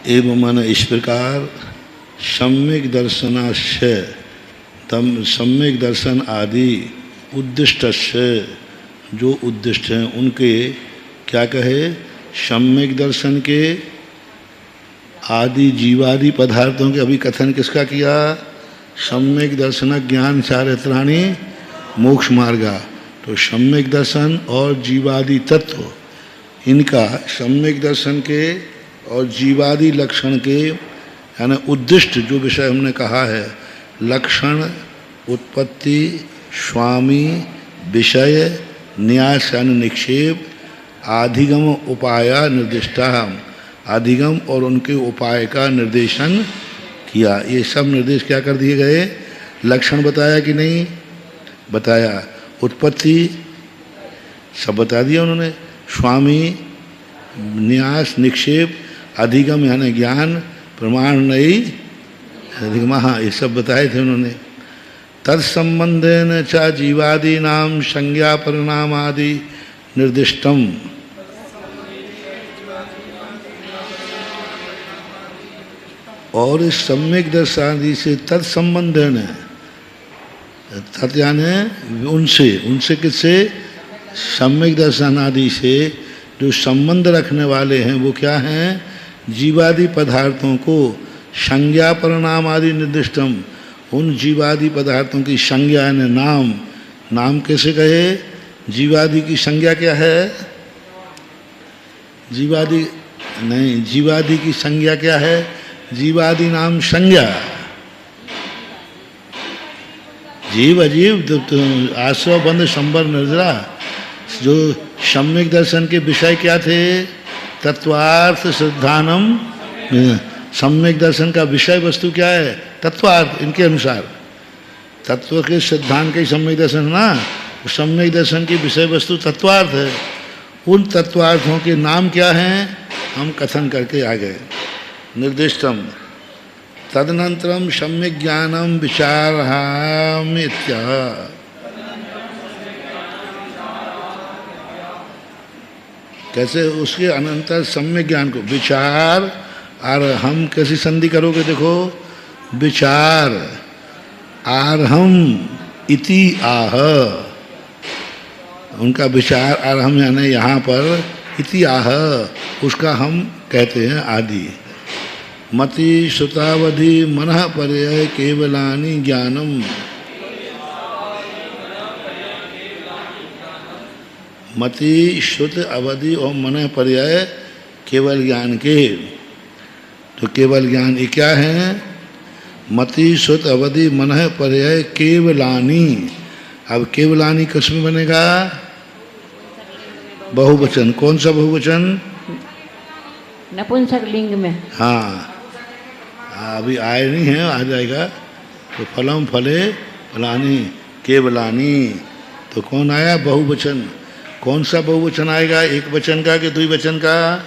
एवं मन इस प्रकार सम्यक दर्शनाश्य सम्यक दर्शन आदि उद्दिष्टस्य जो उद्दिष्ट हैं उनके क्या कहे, सम्यक दर्शन के आदि जीवादि पदार्थों के अभी कथन किसका किया, सम्यक दर्शन ज्ञान चारित्राणि मोक्ष मार्गा। तो सम्यक दर्शन और जीवादि तत्व इनका सम्यक दर्शन के और जीवादि लक्षण के यानी उद्दिष्ट जो विषय हमने कहा है, लक्षण उत्पत्ति स्वामी विषय न्यास यानी निक्षेप आधिगम उपाय निर्दिष्टा, आधिगम और उनके उपाय का निर्देशन किया। ये सब निर्देश क्या कर दिए गए, लक्षण बताया कि नहीं बताया, उत्पत्ति सब बता दिया उन्होंने, स्वामी न्यास निक्षेप अधिगम यानी ज्ञान प्रमाण नहीं अधिगम, हाँ ये सब बताए थे उन्होंने। तत्संबंधेन च जीवादि नाम संज्ञा परिणाम आदि निर्दिष्टम, और इस सम्यक दर्शनादि से तत्संबंधेन, तत् यानी उनसे किससे, सम्यक दर्शनादि से जो संबंध रखने वाले हैं वो क्या हैं, जीवादि पदार्थों को संज्ञा परिणाम आदि निर्दिष्टम, उन जीवादि पदार्थों की संज्ञा यानी नाम, नाम कैसे कहे, जीवादि की संज्ञा क्या है, जीवादि नहीं, जीवादि की संज्ञा क्या है, जीवादि नाम संज्ञा, जीव अजीव आश्रव बंध संबर निर्जरा, जो सम्यक दर्शन के विषय क्या थे, तत्वार्थ सिद्धानम, सम्यक दर्शन का विषय वस्तु क्या है, तत्वार्थ, इनके अनुसार तत्व के सिद्धांत के सम्यक दर्शन ना, सम्यक दर्शन की विषय वस्तु तत्वार्थ है, उन तत्वार्थों के नाम क्या हैं हम कथन करके आ गए। निर्दिष्टम तदनंतरम सम्यक ज्ञानम विचारहाम इत्याह, कैसे उसके अनंतर सम्यक ज्ञान को विचार, और हम कैसी संधि करोगे, देखो विचार आरहम इति आह, उनका विचार आरहम यानी यहाँ पर इति आह, उसका हम कहते हैं आदि। मति श्रुतावधि मनः पर्याय केवलानि ज्ञानम, मति श्रुत अवधि और मन पर्याय केवल ज्ञान के, तो केवल ज्ञान ये क्या है, मति श्रुत अवधि मन पर्याय केवलानी। अब केवलानी किसमें बनेगा, बहुवचन, कौन सा बहुवचन, नपुंसक लिंग में, हाँ अभी आए नहीं है, आ जाएगा। तो फलम फले फलानी केवलानी, तो कौन आया, बहुवचन। कौन सा बहुवचन आएगा, एक वचन का कि द्विवचन का,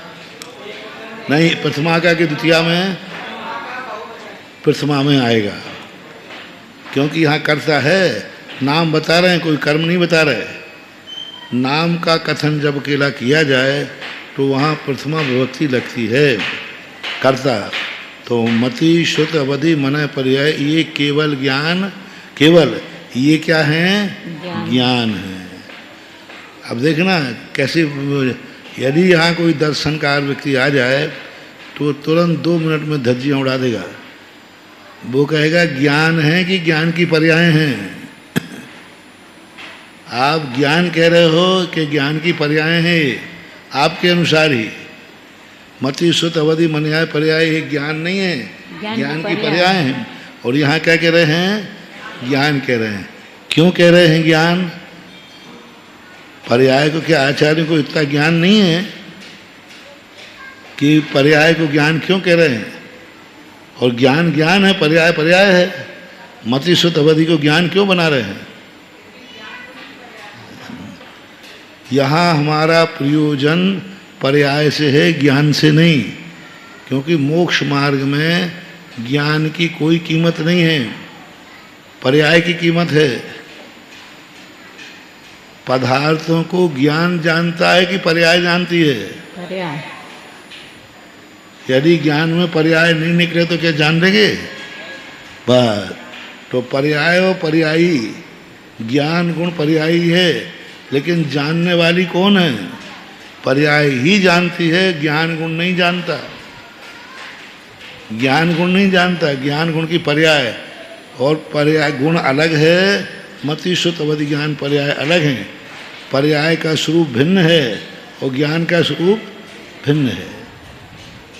नहीं प्रथमा का कि द्वितीया में, प्रथमा में आएगा, क्योंकि यहाँ कर्ता है, नाम बता रहे हैं, कोई कर्म नहीं बता रहे। नाम का कथन जब अकेला किया जाए तो वहाँ प्रथमा विभक्ति लगती है, कर्ता। तो मति श्रुत अवधि मन पर्याय ये केवल ज्ञान, केवल ये क्या है, ज्ञान है। अब देखना कैसे, यदि यहाँ कोई दर्शनकार व्यक्ति आ जाए तो तुरंत 2 मिनट में धज्जियाँ उड़ा देगा। वो कहेगा ज्ञान है कि ज्ञान की पर्याय हैं। आप ज्ञान कह रहे हो कि ज्ञान की पर्याय हैं, आपके अनुसार ही। मति श्रुत अवधि मन्याय पर्याय ये ज्ञान नहीं है, ज्ञान की पर्याय हैं। और यहाँ क्या कह रहे हैं, ज्ञान कह रहे हैं। क्यों कह रहे हैं ज्ञान, पर्याय को क्या आचार्य को इतना ज्ञान नहीं है कि पर्याय को ज्ञान क्यों कह रहे हैं? और ज्ञान ज्ञान है, पर्याय पर्याय है। मति सुत अवधि को ज्ञान क्यों बना रहे हैं? यहाँ हमारा प्रयोजन पर्याय से है, ज्ञान से नहीं। क्योंकि मोक्ष मार्ग में ज्ञान की कोई कीमत नहीं है, पर्याय की कीमत है। पदार्थों को ज्ञान जानता है कि पर्याय जानती है? पर्याय। यदि ज्ञान में पर्याय नहीं निकले तो क्या जान लेंगे? बस, तो पर्याय और पर्यायी, ज्ञान गुण पर्यायी है, लेकिन जानने वाली कौन है? पर्याय ही जानती है, ज्ञान गुण नहीं जानता। ज्ञान गुण नहीं जानता, ज्ञान गुण की पर्याय और पर्याय गुण अलग है। मति सुत अवधि ज्ञान पर्याय अलग हैं। पर्याय का स्वरूप भिन्न है और ज्ञान का स्वरूप भिन्न है।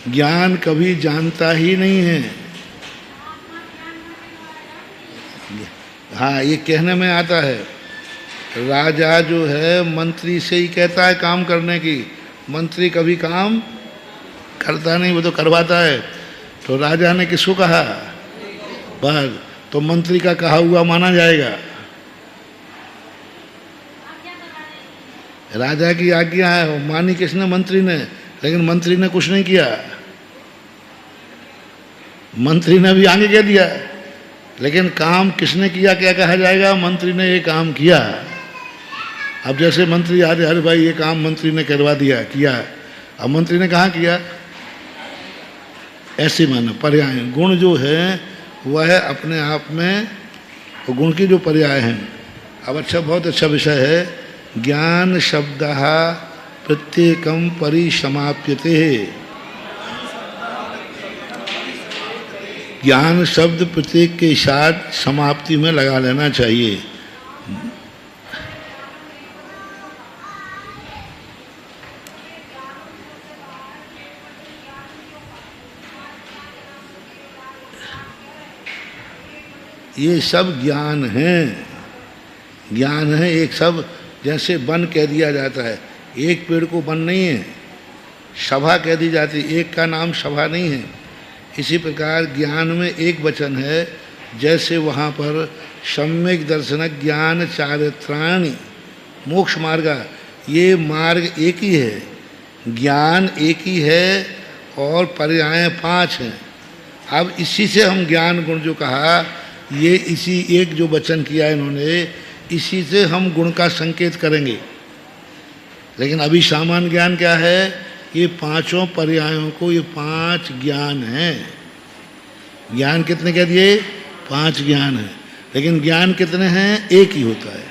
ज्ञान कभी जानता ही नहीं है। हाँ, ये कहने में आता है, राजा जो है मंत्री से ही कहता है काम करने की, मंत्री कभी काम करता नहीं, वो तो करवाता है। तो राजा ने किसको कहा? बस, तो मंत्री का कहा हुआ माना जाएगा। राजा की आज्ञा है, वो मानी किसने? मंत्री ने। लेकिन मंत्री ने कुछ नहीं किया, मंत्री ने भी आगे कह दिया, लेकिन काम किसने किया? क्या कहा जाएगा? मंत्री ने ये काम किया। अब जैसे मंत्री आ रहे, अरे भाई ये काम मंत्री ने करवा दिया, किया। अब मंत्री ने कहाँ किया? ऐसे माना पर्याय। गुण जो है वह है अपने आप में, वो गुण की जो पर्याय हैं। अब अच्छा, बहुत अच्छा विषय है। ज्ञान शब्द प्रत्येकम परिसमाप्यते। ज्ञान शब्द प्रत्येक के साथ समाप्ति में लगा लेना चाहिए। ये सब ज्ञान है, ज्ञान है। एक सब, जैसे वन कह दिया जाता है, एक पेड़ को वन नहीं है, सभा कह दी जाती है, एक का नाम सभा नहीं है। इसी प्रकार ज्ञान में एक वचन है, जैसे वहाँ पर सम्यक दर्शन ज्ञान चारित्राणि मोक्ष मार्ग, ये मार्ग एक ही है, ज्ञान एक ही है और पर्याय 5 हैं। अब इसी से हम ज्ञान गुण जो कहा, ये इसी एक जो वचन किया इन्होंने, इसी से हम गुण का संकेत करेंगे। लेकिन अभी सामान्य ज्ञान क्या है? ये पांचों पर्यायों को, ये 5 ज्ञान हैं। ज्ञान कितने कह दिए? 5 ज्ञान हैं। लेकिन ज्ञान कितने हैं? एक ही होता है।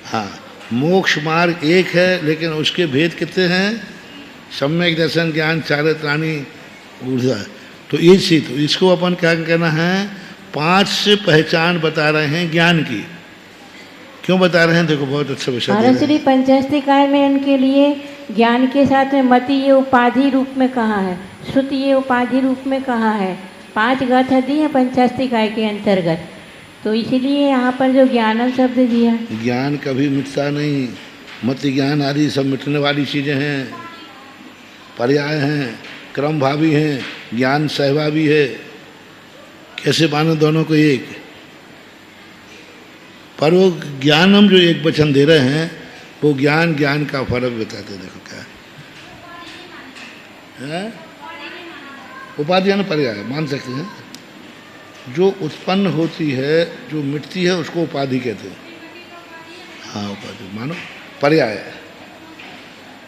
हाँ, मोक्ष मार्ग एक है, लेकिन उसके भेद कितने हैं? सम्यक दर्शन ज्ञान चारित्राणि ऊर्जा। तो इसी, तो इसको अपन क्या कहना है? 5 से पहचान बता रहे हैं ज्ञान की। क्यों बता रहे हैं? देखो, बहुत अच्छा विषय है। श्री पंचस्तिकाय में उनके लिए ज्ञान के साथ में मति ये उपाधि रूप में कहा है, श्रुति ये उपाधि रूप में कहा है। 5 गाथा दी है पंचस्तिकाय के अंतर्गत, तो इसीलिए यहाँ पर जो ज्ञानम शब्द दिया। ज्ञान कभी मिटता नहीं, मति ज्ञान आदि सब मिटने वाली चीज़ें हैं, पर्याय हैं, क्रम भावी हैं, ज्ञान सहभावी है। कैसे माने दोनों को एक? पर वो ज्ञान हम जो एक वचन दे रहे हैं, वो ज्ञान ज्ञान का फर्क बताते। देखो क्या है, उपाधि है ना, पर्याय मान सकते हैं। जो उत्पन्न होती है, जो मिटती है, उसको उपाधि कहते हैं। हाँ, उपाधि मानो पर्याय।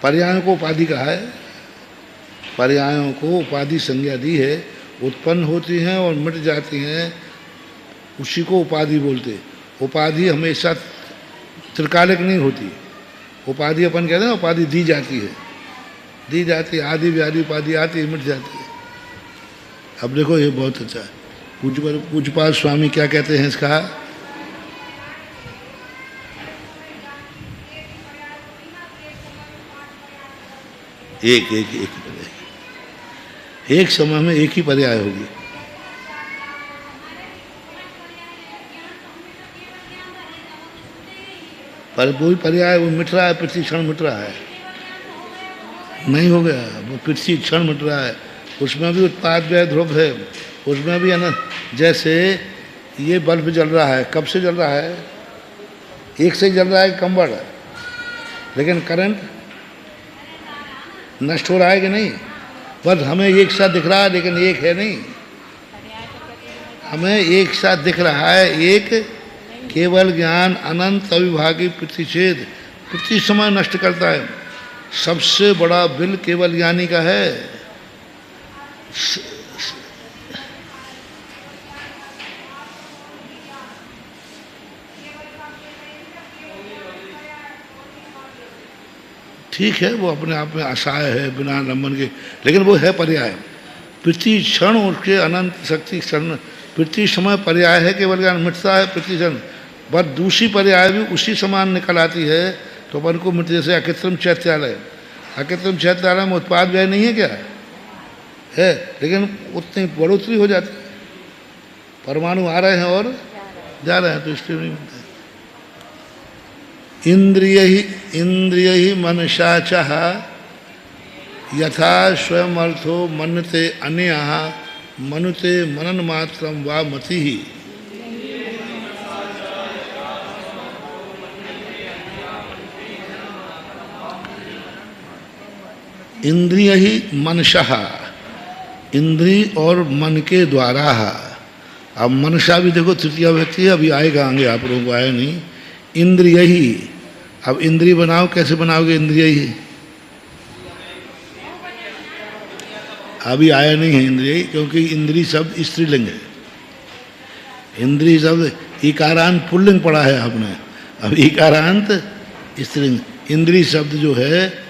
पर्यायों को उपाधि कहा है, पर्यायों को उपाधि संज्ञा दी है। उत्पन्न होती हैं और मिट जाती हैं, उसी को उपाधि बोलते। उपाधि हमेशा त्रिकालिक नहीं होती। उपाधि अपन कहते हैं, उपाधि दी जाती है, दी जाती है, आदि व्याधि उपाधि आती है, मिट जाती है। अब देखो, ये बहुत अच्छा है। पूज्यपाद स्वामी क्या कहते हैं इसका? एक समय में एक ही पर्याय होगी। पर वही पर्याय वो मिट रहा है, प्रति क्षण मिट रहा है, नहीं हो गया, वो प्रति क्षण मिट रहा है। उसमें भी उत्पाद व्यय ध्रुव है, उसमें भी अनंत। जैसे ये बल्ब जल रहा है, कब से जल रहा है? एक से जल रहा है कम बढ़, लेकिन करंट नष्ट हो रहा है कि नहीं? बस हमें एक साथ दिख रहा है, लेकिन एक है नहीं। हमें एक साथ दिख रहा है, एक केवल ज्ञान अनंत अविभागी प्रतिषेध प्रति समय नष्ट करता है। सबसे बड़ा बिल केवल ज्ञानी का है। ठीक है, वो अपने आप में असहाय है, बिना लंबन के, लेकिन वो है पर्याय। प्रति क्षण उसके अनंत शक्ति क्षण, प्रति समय पर्याय है, केवल ज्ञान मिटता है प्रति क्षण। बस दूसरी पर्याय भी उसी समान निकल आती है, तो अपन को मिट, जैसे अकृत्रिम चैत्यालय, अकृत्रिम चैत्यालय में उत्पाद व्यय नहीं है क्या है, लेकिन उतनी बढ़ोतरी हो जाती है, परमाणु आ रहे हैं और जा रहे हैं, तो इसलिए नहीं मिलता। इंद्रिय ही मनसा चाह यथा स्वयं अर्थो मन्यते अन्यः मनुते मनन मात्रम वा मति ही। इंद्रिय ही मनसा, इंद्री और मन के द्वारा। अब मनसा भी देखो तृतीया व्यक्ति है, अभी आएगा आगे, आप लोगों को आया नहीं। इंद्रिय ही, अब इंद्रिय बनाओ, कैसे बनाओगे इंद्रिय ही? अभी आया नहीं है इंद्रिय, क्योंकि इंद्रिय शब्द स्त्रीलिंग है। इंद्रिय शब्द इकारांत पुल्लिंग पढ़ा है आपने, अब इकारांत स्त्रीलिंग। इंद्रिय शब्द जो है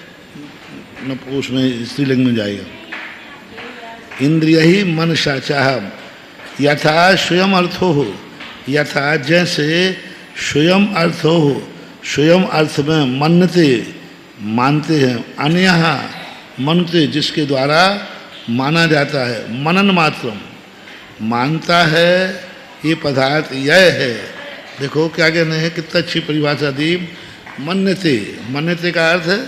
उसमें स्त्रीलिंग में जाएगा। इंद्रिय ही मनसा चाह यथा स्वयं अर्थो हो, यथा जैसे स्वयं अर्थ हो, स्वयं अर्थ में मन्यते मानते हैं, अन्यः मनते जिसके द्वारा माना जाता है, मनन मात्रम मानता है, ये पदार्थ यह है। देखो क्या कहने हैं, कितना अच्छी परिभाषा दी। मन्यते, मन्यते का अर्थ है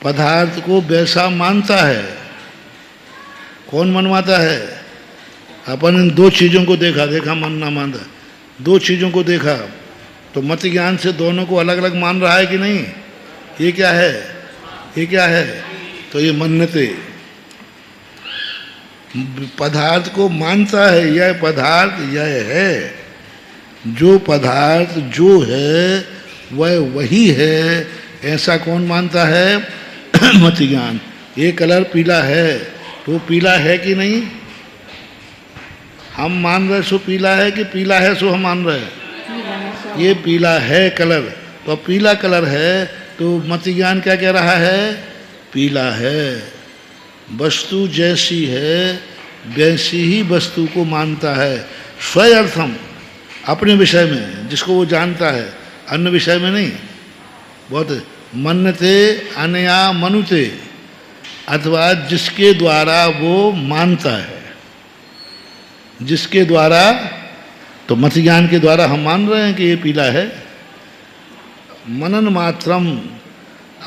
पदार्थ को वैसा मानता है। कौन मनवाता है? अपन इन दो चीज़ों को देखा, देखा मानना मानता, दो चीज़ों को देखा, तो मत ज्ञान से दोनों को अलग अलग मान रहा है कि नहीं? ये क्या है, ये क्या है? तो ये मन्यते पदार्थ को मानता है, यह पदार्थ यह है। जो पदार्थ जो है वह वही है, ऐसा कौन मानता है? मत ज्ञान। ये कलर पीला है, तो पीला है कि नहीं? हम मान रहे सो पीला है, कि पीला है सो हम मान रहे हैं? ये पीला है कलर, तो पीला कलर है, तो मत ज्ञान क्या कह रहा है? पीला है। वस्तु जैसी है वैसी ही वस्तु को मानता है, स्वयर्थम, अपने विषय में जिसको वो जानता है, अन्य विषय में नहीं। बहुत मन्यते अनया मनुते, अथवा जिसके द्वारा वो मानता है, जिसके द्वारा, तो मत ज्ञान के द्वारा हम मान रहे हैं कि ये पीला है। मनन मात्रम,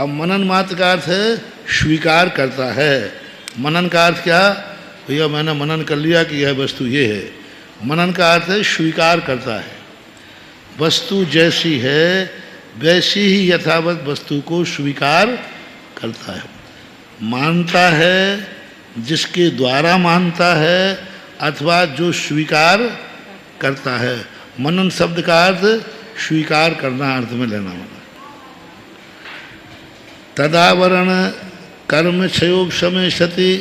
अब मनन मात्र का अर्थ है स्वीकार करता है। मनन का अर्थ क्या? भैया मैंने मनन कर लिया कि यह वस्तु ये है। मनन का अर्थ है स्वीकार करता है। वस्तु जैसी है वैसी ही यथावत वस्तु को स्वीकार करता है, मानता है, जिसके द्वारा मानता है अथवा जो स्वीकार करता है। मनन शब्द का अर्थ स्वीकार करना अर्थ में लेना मना। तदावरण कर्म क्षयोग समय सति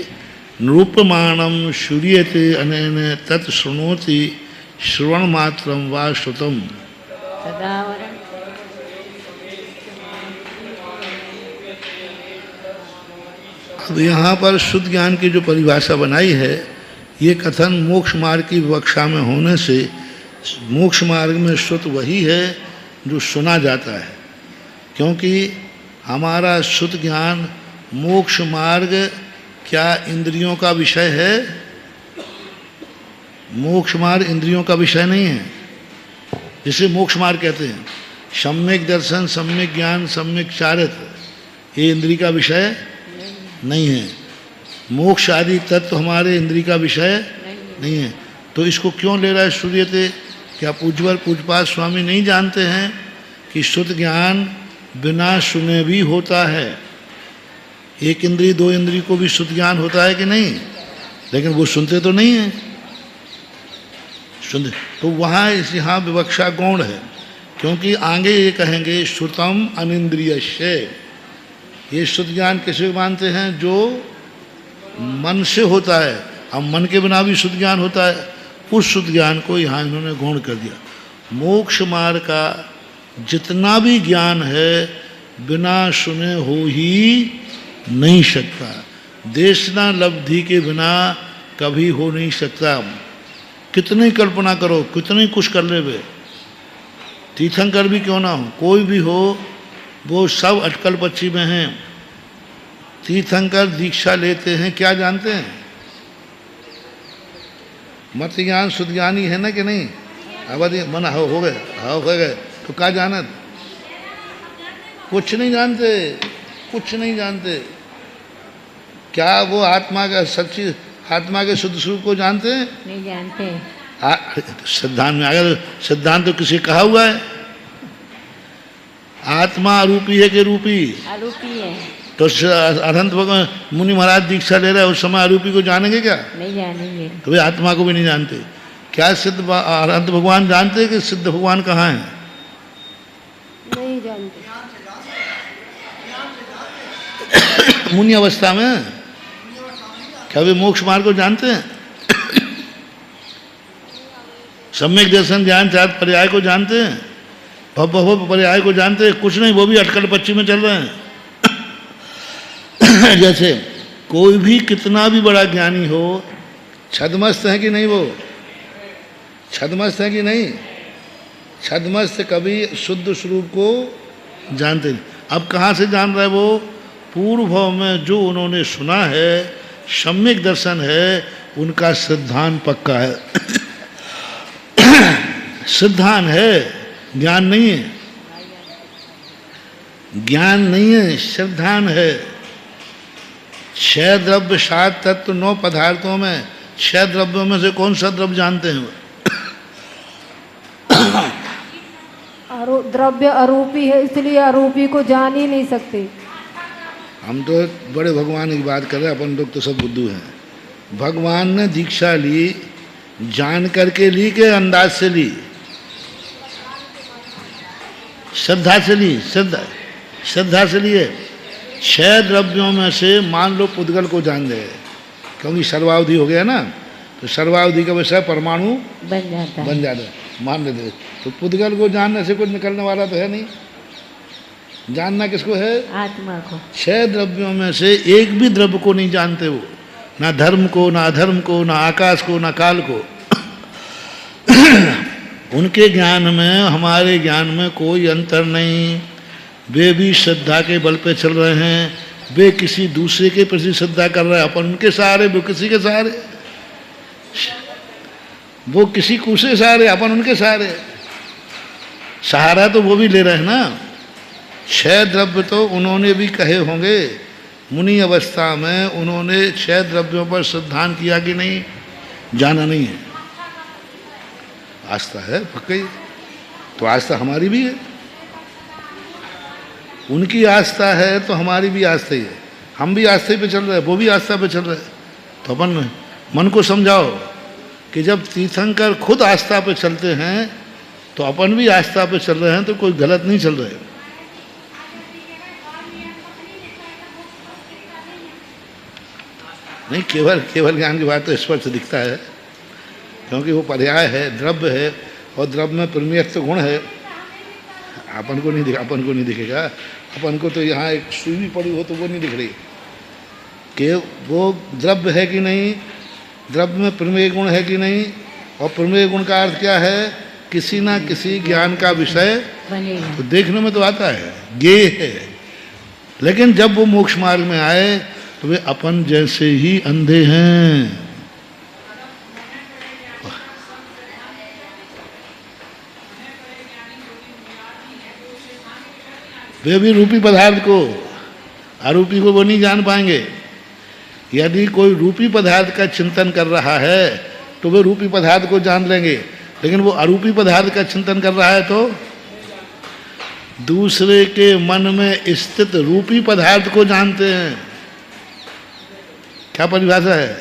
नृपमाणम श्रूयते अनेन तत् शृणोति श्रवण मात्रम वा श्रुतम। अब यहाँ पर शुद्ध ज्ञान की जो परिभाषा बनाई है, ये कथन मोक्ष मार्ग की विवक्षा में होने से मोक्ष मार्ग में श्रुत वही है जो सुना जाता है, क्योंकि हमारा शुद्ध ज्ञान मोक्ष मार्ग क्या इंद्रियों का विषय है? मोक्ष मार्ग इंद्रियों का विषय नहीं है। जिसे मोक्ष मार्ग कहते हैं। सम्यक दर्शन, सम्यक ज्ञान, सम्यक चारित्र, ये इंद्रिय का विषय नहीं है। मोक्ष आदि तत्व हमारे इंद्रिय का विषय नहीं है। तो इसको क्यों ले रहा है श्रूयते? क्या पूज्यवर पूज्यपाद स्वामी नहीं जानते हैं कि शुद्ध ज्ञान बिना सुने भी होता है? एक इंद्रिय दो इंद्रिय को भी शुद्ध ज्ञान होता है कि नहीं? लेकिन वो सुनते तो नहीं है। सुनते तो वहाँ यहाँ विवक्षा गौण है, क्योंकि आगे ये कहेंगे श्रुतम अनिंद्रियस्य। ये शुद्ध ज्ञान किसे मानते हैं? जो मन से होता है। अब मन के बिना भी शुद्ध ज्ञान होता है। उस शुद्ध ज्ञान को यहाँ इन्होंने गौण कर दिया। मोक्ष मार्ग का जितना भी ज्ञान है बिना सुने हो ही नहीं सकता। देशना लब्धि के बिना कभी हो नहीं सकता। कितनी कल्पना करो, कितनी कुछ कर ले वे, तीर्थंकर भी क्यों ना हो, कोई भी हो, वो सब अटकल पक्षी में हैं। तीर्थंकर दीक्षा लेते हैं, क्या जानते हैं? मत ज्ञान शुद्ध ज्ञानी है ना कि नहीं? अब मन हो गए, हो गए तो क्या जानत? कुछ नहीं जानते, कुछ नहीं जानते। क्या वो आत्मा का सच्ची आत्मा के शुद्ध स्वरूप को जानते हैं? नहीं जानते। सिद्धांत में अगर सिद्धांत तो किसी कहा हुआ है आत्मा अरूपी है कि रूपी? अरूपी है। तो अनंत भगवान मुनि महाराज दीक्षा ले रहे हैं, उस समय अरूपी को जानेंगे क्या? नहीं जानेंगे। तो वे आत्मा को भी नहीं जानते। क्या सिद्ध अनंत भगवान जानते हैं कि सिद्ध भगवान कहाँ हैं? नहीं जानते। मुनि अवस्था में क्या वे मोक्ष मार्ग को जानते हैं? सम्यक दर्शन ज्ञान चार पर्याय को जानते हैं? भव पर्याय को जानते हैं? कुछ नहीं, वो भी अटकल पक्षी में चल रहे हैं। जैसे कोई भी कितना भी बड़ा ज्ञानी हो, छद्मस्त है कि नहीं? वो छद्मस्त है कि नहीं? छद्मस्त कभी शुद्ध स्वरूप को जानते नहीं। अब कहाँ से जान रहा है वो? पूर्व भाव में जो उन्होंने सुना है, सम्यक दर्शन है, उनका सिद्धांत पक्का है। सिद्धांत है, ज्ञान नहीं है। ज्ञान नहीं है, सिद्धांत है। 6 द्रव्य 7 तत्व 9 पदार्थों में 6 द्रव्यों में से कौन सा द्रव्य जानते हैं? द्रव्य अरूपी है, इसलिए अरूपी को जान ही नहीं सकते। हम तो बड़े भगवान की बात कर रहे हैं, अपन लोग तो सब बुद्धू हैं। भगवान ने दीक्षा ली, जान करके ली के अंदाज से ली? श्रद्धा से ली, श्रद्धा से लिए। 6 द्रव्यों में से मान लो पुद्गल को जान गए, क्योंकि सर्वावधि हो गया ना, तो सर्वावधि का विषय परमाणु बन जाता है, मान लेते। तो पुद्गल को जानने से कुछ निकलने वाला तो है नहीं। जानना किसको है? आत्मा को। 6 द्रव्यों में से एक भी द्रव्य को नहीं जानते वो, ना धर्म को, ना अधर्म को, ना आकाश को, ना काल को। उनके ज्ञान में हमारे ज्ञान में कोई अंतर नहीं। वे भी श्रद्धा के बल पे चल रहे हैं। वे किसी दूसरे के प्रति श्रद्धा कर रहे हैं, अपन उनके सहारे, वो किसी के सहारे। वो किसी दूसरे सहारे, अपन उनके सहारे। सहारा तो वो भी ले रहे हैं ना। 6 द्रव्य तो उन्होंने भी कहे होंगे मुनि अवस्था में, उन्होंने 6 द्रव्यों पर सिद्धांत किया कि नहीं? जाना नहीं है। आस्था है पक्की, तो आस्था हमारी भी है। उनकी आस्था है तो हमारी भी आस्था ही है। हम भी आस्था पे चल रहे हैं, वो भी आस्था पे चल रहे हैं। तो अपन मन को समझाओ कि जब तीर्थंकर खुद आस्था पे चलते हैं तो अपन भी आस्था पे चल रहे हैं, तो कोई गलत नहीं चल रहे। नहीं, केवल ज्ञान की बात तो स्पष्ट दिखता है, क्योंकि वो पर्याय है, द्रव्य है, और द्रव्य में प्रमेयत्व गुण है। अपन को नहीं दिखेगा। अपन को तो यहाँ एक सुई भी पड़ी हो तो वो नहीं दिख रही कि वो द्रव्य है कि नहीं, द्रव्य में प्रमेय गुण है कि नहीं। और प्रमेय गुण का अर्थ क्या है? किसी ना किसी ज्ञान का विषय तो देखने में तो आता है, ज्ञेय है। लेकिन जब वो मोक्ष मार्ग में आए तो वे अपन जैसे ही अंधे हैं। वे भी रूपी पदार्थ को, आरूपी को वो नहीं जान पाएंगे। यदि कोई रूपी पदार्थ का चिंतन कर रहा है तो वे रूपी पदार्थ को जान लेंगे, लेकिन वो अरूपी पदार्थ का चिंतन कर रहा है तो दूसरे के मन में स्थित रूपी पदार्थ को जानते हैं। क्या परिभाषा है?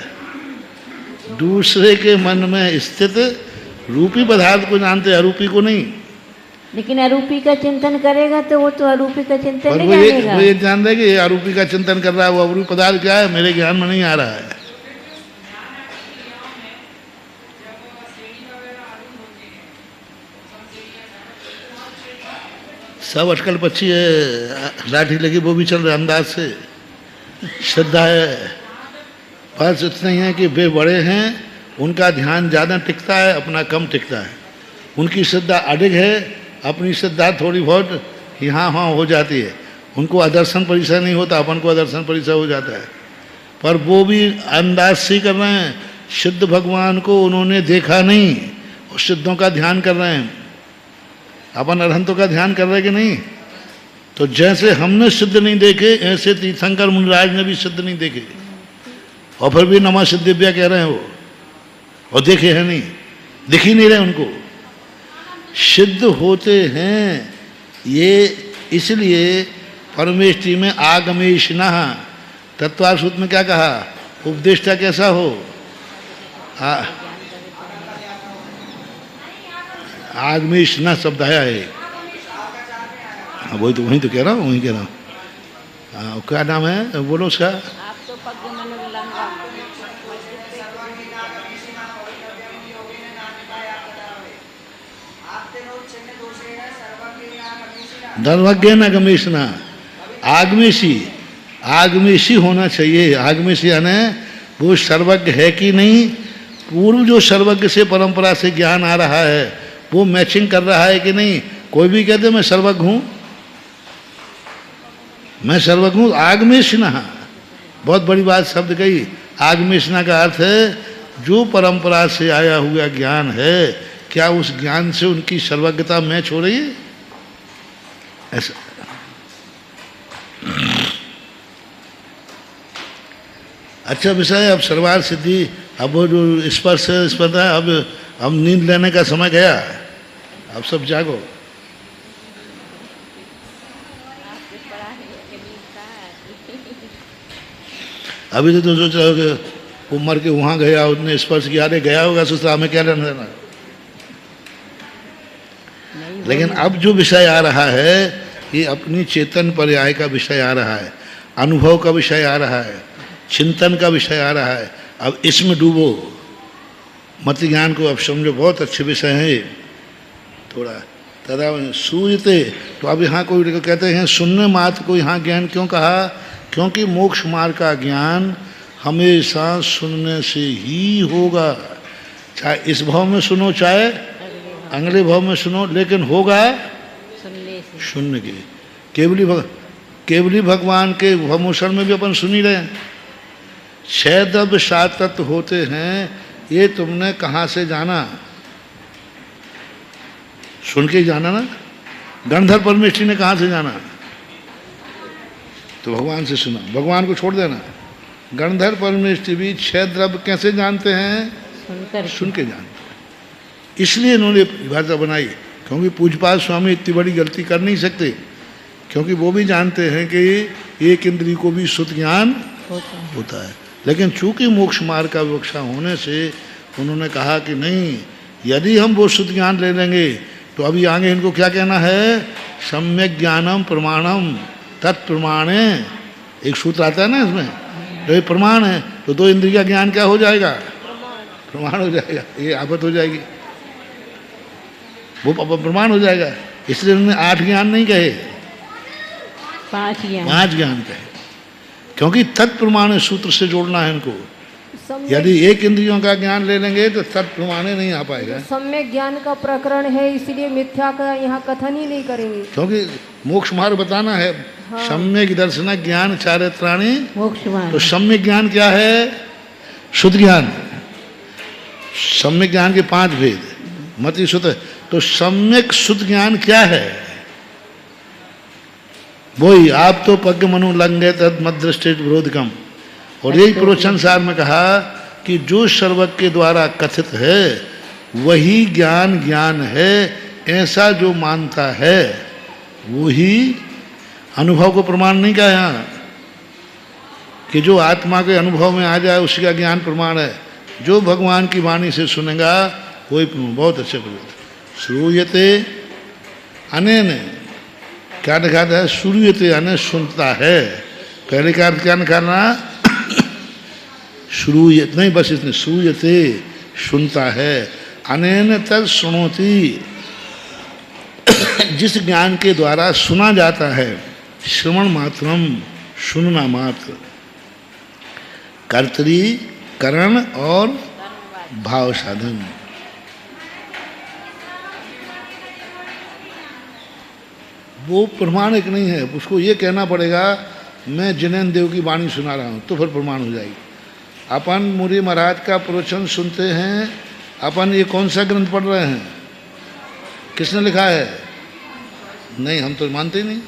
दूसरे के मन में स्थित रूपी पदार्थ को जानते हैं, अरूपी को नहीं। लेकिन अरूपी का चिंतन करेगा तो वो तो अरूपी का चिंतन पर नहीं वो जानेगा। ये जान रहे कि ये आरूपी का चिंतन कर रहा है, वो अरूपी पदार्थ क्या है मेरे ज्ञान में नहीं आ रहा है। सब अटकल पक्षी है, लाठी लगी वो भी चल रहे अंदाज से, श्रद्धा है। बस इतना ही है कि वे बड़े हैं, उनका ध्यान ज़्यादा टिकता है, अपना कम टिकता है। उनकी श्रद्धा अधिक है, अपनी श्रद्धा थोड़ी बहुत यहाँ वहाँ हो जाती है। उनको आदर्शन परिचय नहीं होता, अपन को आदर्शन परिचय हो जाता है। पर वो भी अंदाज से कर रहे हैं, सिद्ध भगवान को उन्होंने देखा नहीं और सिद्धों का ध्यान कर रहे हैं। अपन अरहंतों का ध्यान कर रहे कि नहीं? तो जैसे हमने सिद्ध नहीं देखे, ऐसे तीर्थंकर मुनिराज ने भी सिद्ध नहीं देखे, और फिर भी नमः सिद्धिव्या कह रहे हैं वो, और देखे हैं नहीं, दिख ही नहीं रहे उनको। सिद्ध होते हैं ये इसलिए परमेष्टि में आगमेशनः, तत्वार्थ सूत्र में क्या कहा? उपदेष्टा कैसा हो? आगमेशनः शब्द आया है। हाँ वही तो कह रहा हूँ, वही कह रहा हूँ। क्या नाम है बोलो उसका? धर्मज्ञ न गमेशना, आगमेशी, आगमेशी होना चाहिए। आगमेशी यानी वो सर्वज्ञ है कि नहीं, पूर्व जो सर्वज्ञ से परंपरा से ज्ञान आ रहा है वो मैचिंग कर रहा है कि नहीं। कोई भी कहते मैं सर्वज्ञ हूँ, मैं सर्वज्ञ हूँ। आगमेशना, बहुत बड़ी बात शब्द कही। आगमेशना का अर्थ है जो परंपरा से आया हुआ ज्ञान है, क्या उस ज्ञान से उनकी सर्वज्ञता मैच हो रही है? ऐसा अच्छा विषय। अब सर्वार सिद्धि, अब वो जो स्पर्श स्पर्धा, अब नींद लेने का समय गया, अब सब जागो। अभी तो सोच रहे हो कि वो मर के वहाँ गया, उसने स्पर्श किया, अरे गया होगा ससुराल में, क्या लेना देना। लेकिन अब जो विषय आ रहा है ये अपनी चेतन पर्याय का विषय आ रहा है, अनुभव का विषय आ रहा है, चिंतन का विषय आ रहा है। अब इसमें डूबो, मति ज्ञान को अब समझो, बहुत अच्छे विषय हैं थोड़ा। तदा सूझते, तो अब यहाँ कोई कहते हैं शून्य मात्र को यहाँ ज्ञान क्यों कहा? क्योंकि मोक्ष मार्ग का ज्ञान हमेशा सुनने से ही होगा। चाहे इस भाव में सुनो, चाहे अगले भाव में सुनो, लेकिन होगा शून्य के। केवली भगवान के भवमोषण में भी अपन सुन ही रहे हैं। 6 द्रव्य 7 तत्व होते हैं, ये तुमने कहाँ से जाना? सुन के ही जाना ना। गणधर परमेष्ठी ने कहाँ से जाना? तो भगवान से सुना, भगवान को छोड़ देना। गणधर परमेष्ठी भी 6 द्रव्य कैसे जानते हैं? सुन के जानते हैं। इसलिए इन्होंने भाषा बनाई, क्योंकि पूज्यपाद स्वामी इतनी बड़ी गलती कर नहीं सकते, क्योंकि वो भी जानते हैं कि एक इंद्रिय को भी शुद्ध ज्ञान होता है। लेकिन चूंकि मोक्ष मार्ग का विवक्षा होने से उन्होंने कहा कि नहीं, यदि हम वो शुद्ध ज्ञान ले लेंगे तो अभी आगे इनको क्या कहना है? सम्यक ज्ञानम प्रमाणम तत्प्रमाणे, एक सूत्र आता है ना इसमें, तो ये प्रमाण है, तो 2 इंद्रिय का ज्ञान क्या हो जाएगा? प्रमाण हो जाएगा। ये आफत हो जाएगी, वो प्रमाण हो जाएगा। इसलिए उन्होंने 8 ज्ञान नहीं कहे, 5 ज्ञान कहे, क्योंकि तत्प्रमाण सूत्र से जोड़ना है इनको। यदि एक इंद्रियों का ज्ञान ले लेंगे तो तत्प्रमाण नहीं आ पाएगा। सम्यक ज्ञान का प्रकरण है, इसलिए मिथ्या का यहाँ कथन ही नहीं करेंगे, क्योंकि मोक्ष मार्ग बताना है। हाँ। सम्यक दर्शन ज्ञान चारित्राणि मोक्ष मार्ग। तो सम्यक ज्ञान क्या है? शुद्ध ज्ञान। सम्यक ज्ञान के 5 भेद, मति शुद्ध। तो सम्यक शुद्ध ज्ञान क्या है? वही आप तो पग मनु लंगे तद मद दृष्टि विरोधकम। और यही प्रवचन सार में कहा कि जो सर्वज्ञ के द्वारा कथित है वही ज्ञान ज्ञान है, ऐसा जो मानता है वही अनुभव को प्रमाण नहीं कहा यहाँ कि जो आत्मा के अनुभव में आ जाए उसी का ज्ञान प्रमाण है। जो भगवान की वाणी से सुनेगा वही बहुत अच्छे प्रयोग। श्रूयते अनेन क्या दिखाता है? श्रूयते अने सुनता है। पहले का अर्थ क्या निकालना? श्रूयते नहीं, बस इसने श्रूयते सुनता है, अनेन तद सुनोति जिस ज्ञान के द्वारा सुना जाता है, श्रवण मात्रम सुनना मात्र, कर्तरी करण और भाव साधन। वो प्रमाणिक नहीं है, उसको ये कहना पड़ेगा मैं जिनेन्द्र देव की वाणी सुना रहा हूँ तो फिर प्रमाण हो जाएगी। अपन मुरी महाराज का प्रवचन सुनते हैं, अपन ये कौन सा ग्रंथ पढ़ रहे हैं, किसने लिखा है? नहीं, हम तो मानते ही नहीं,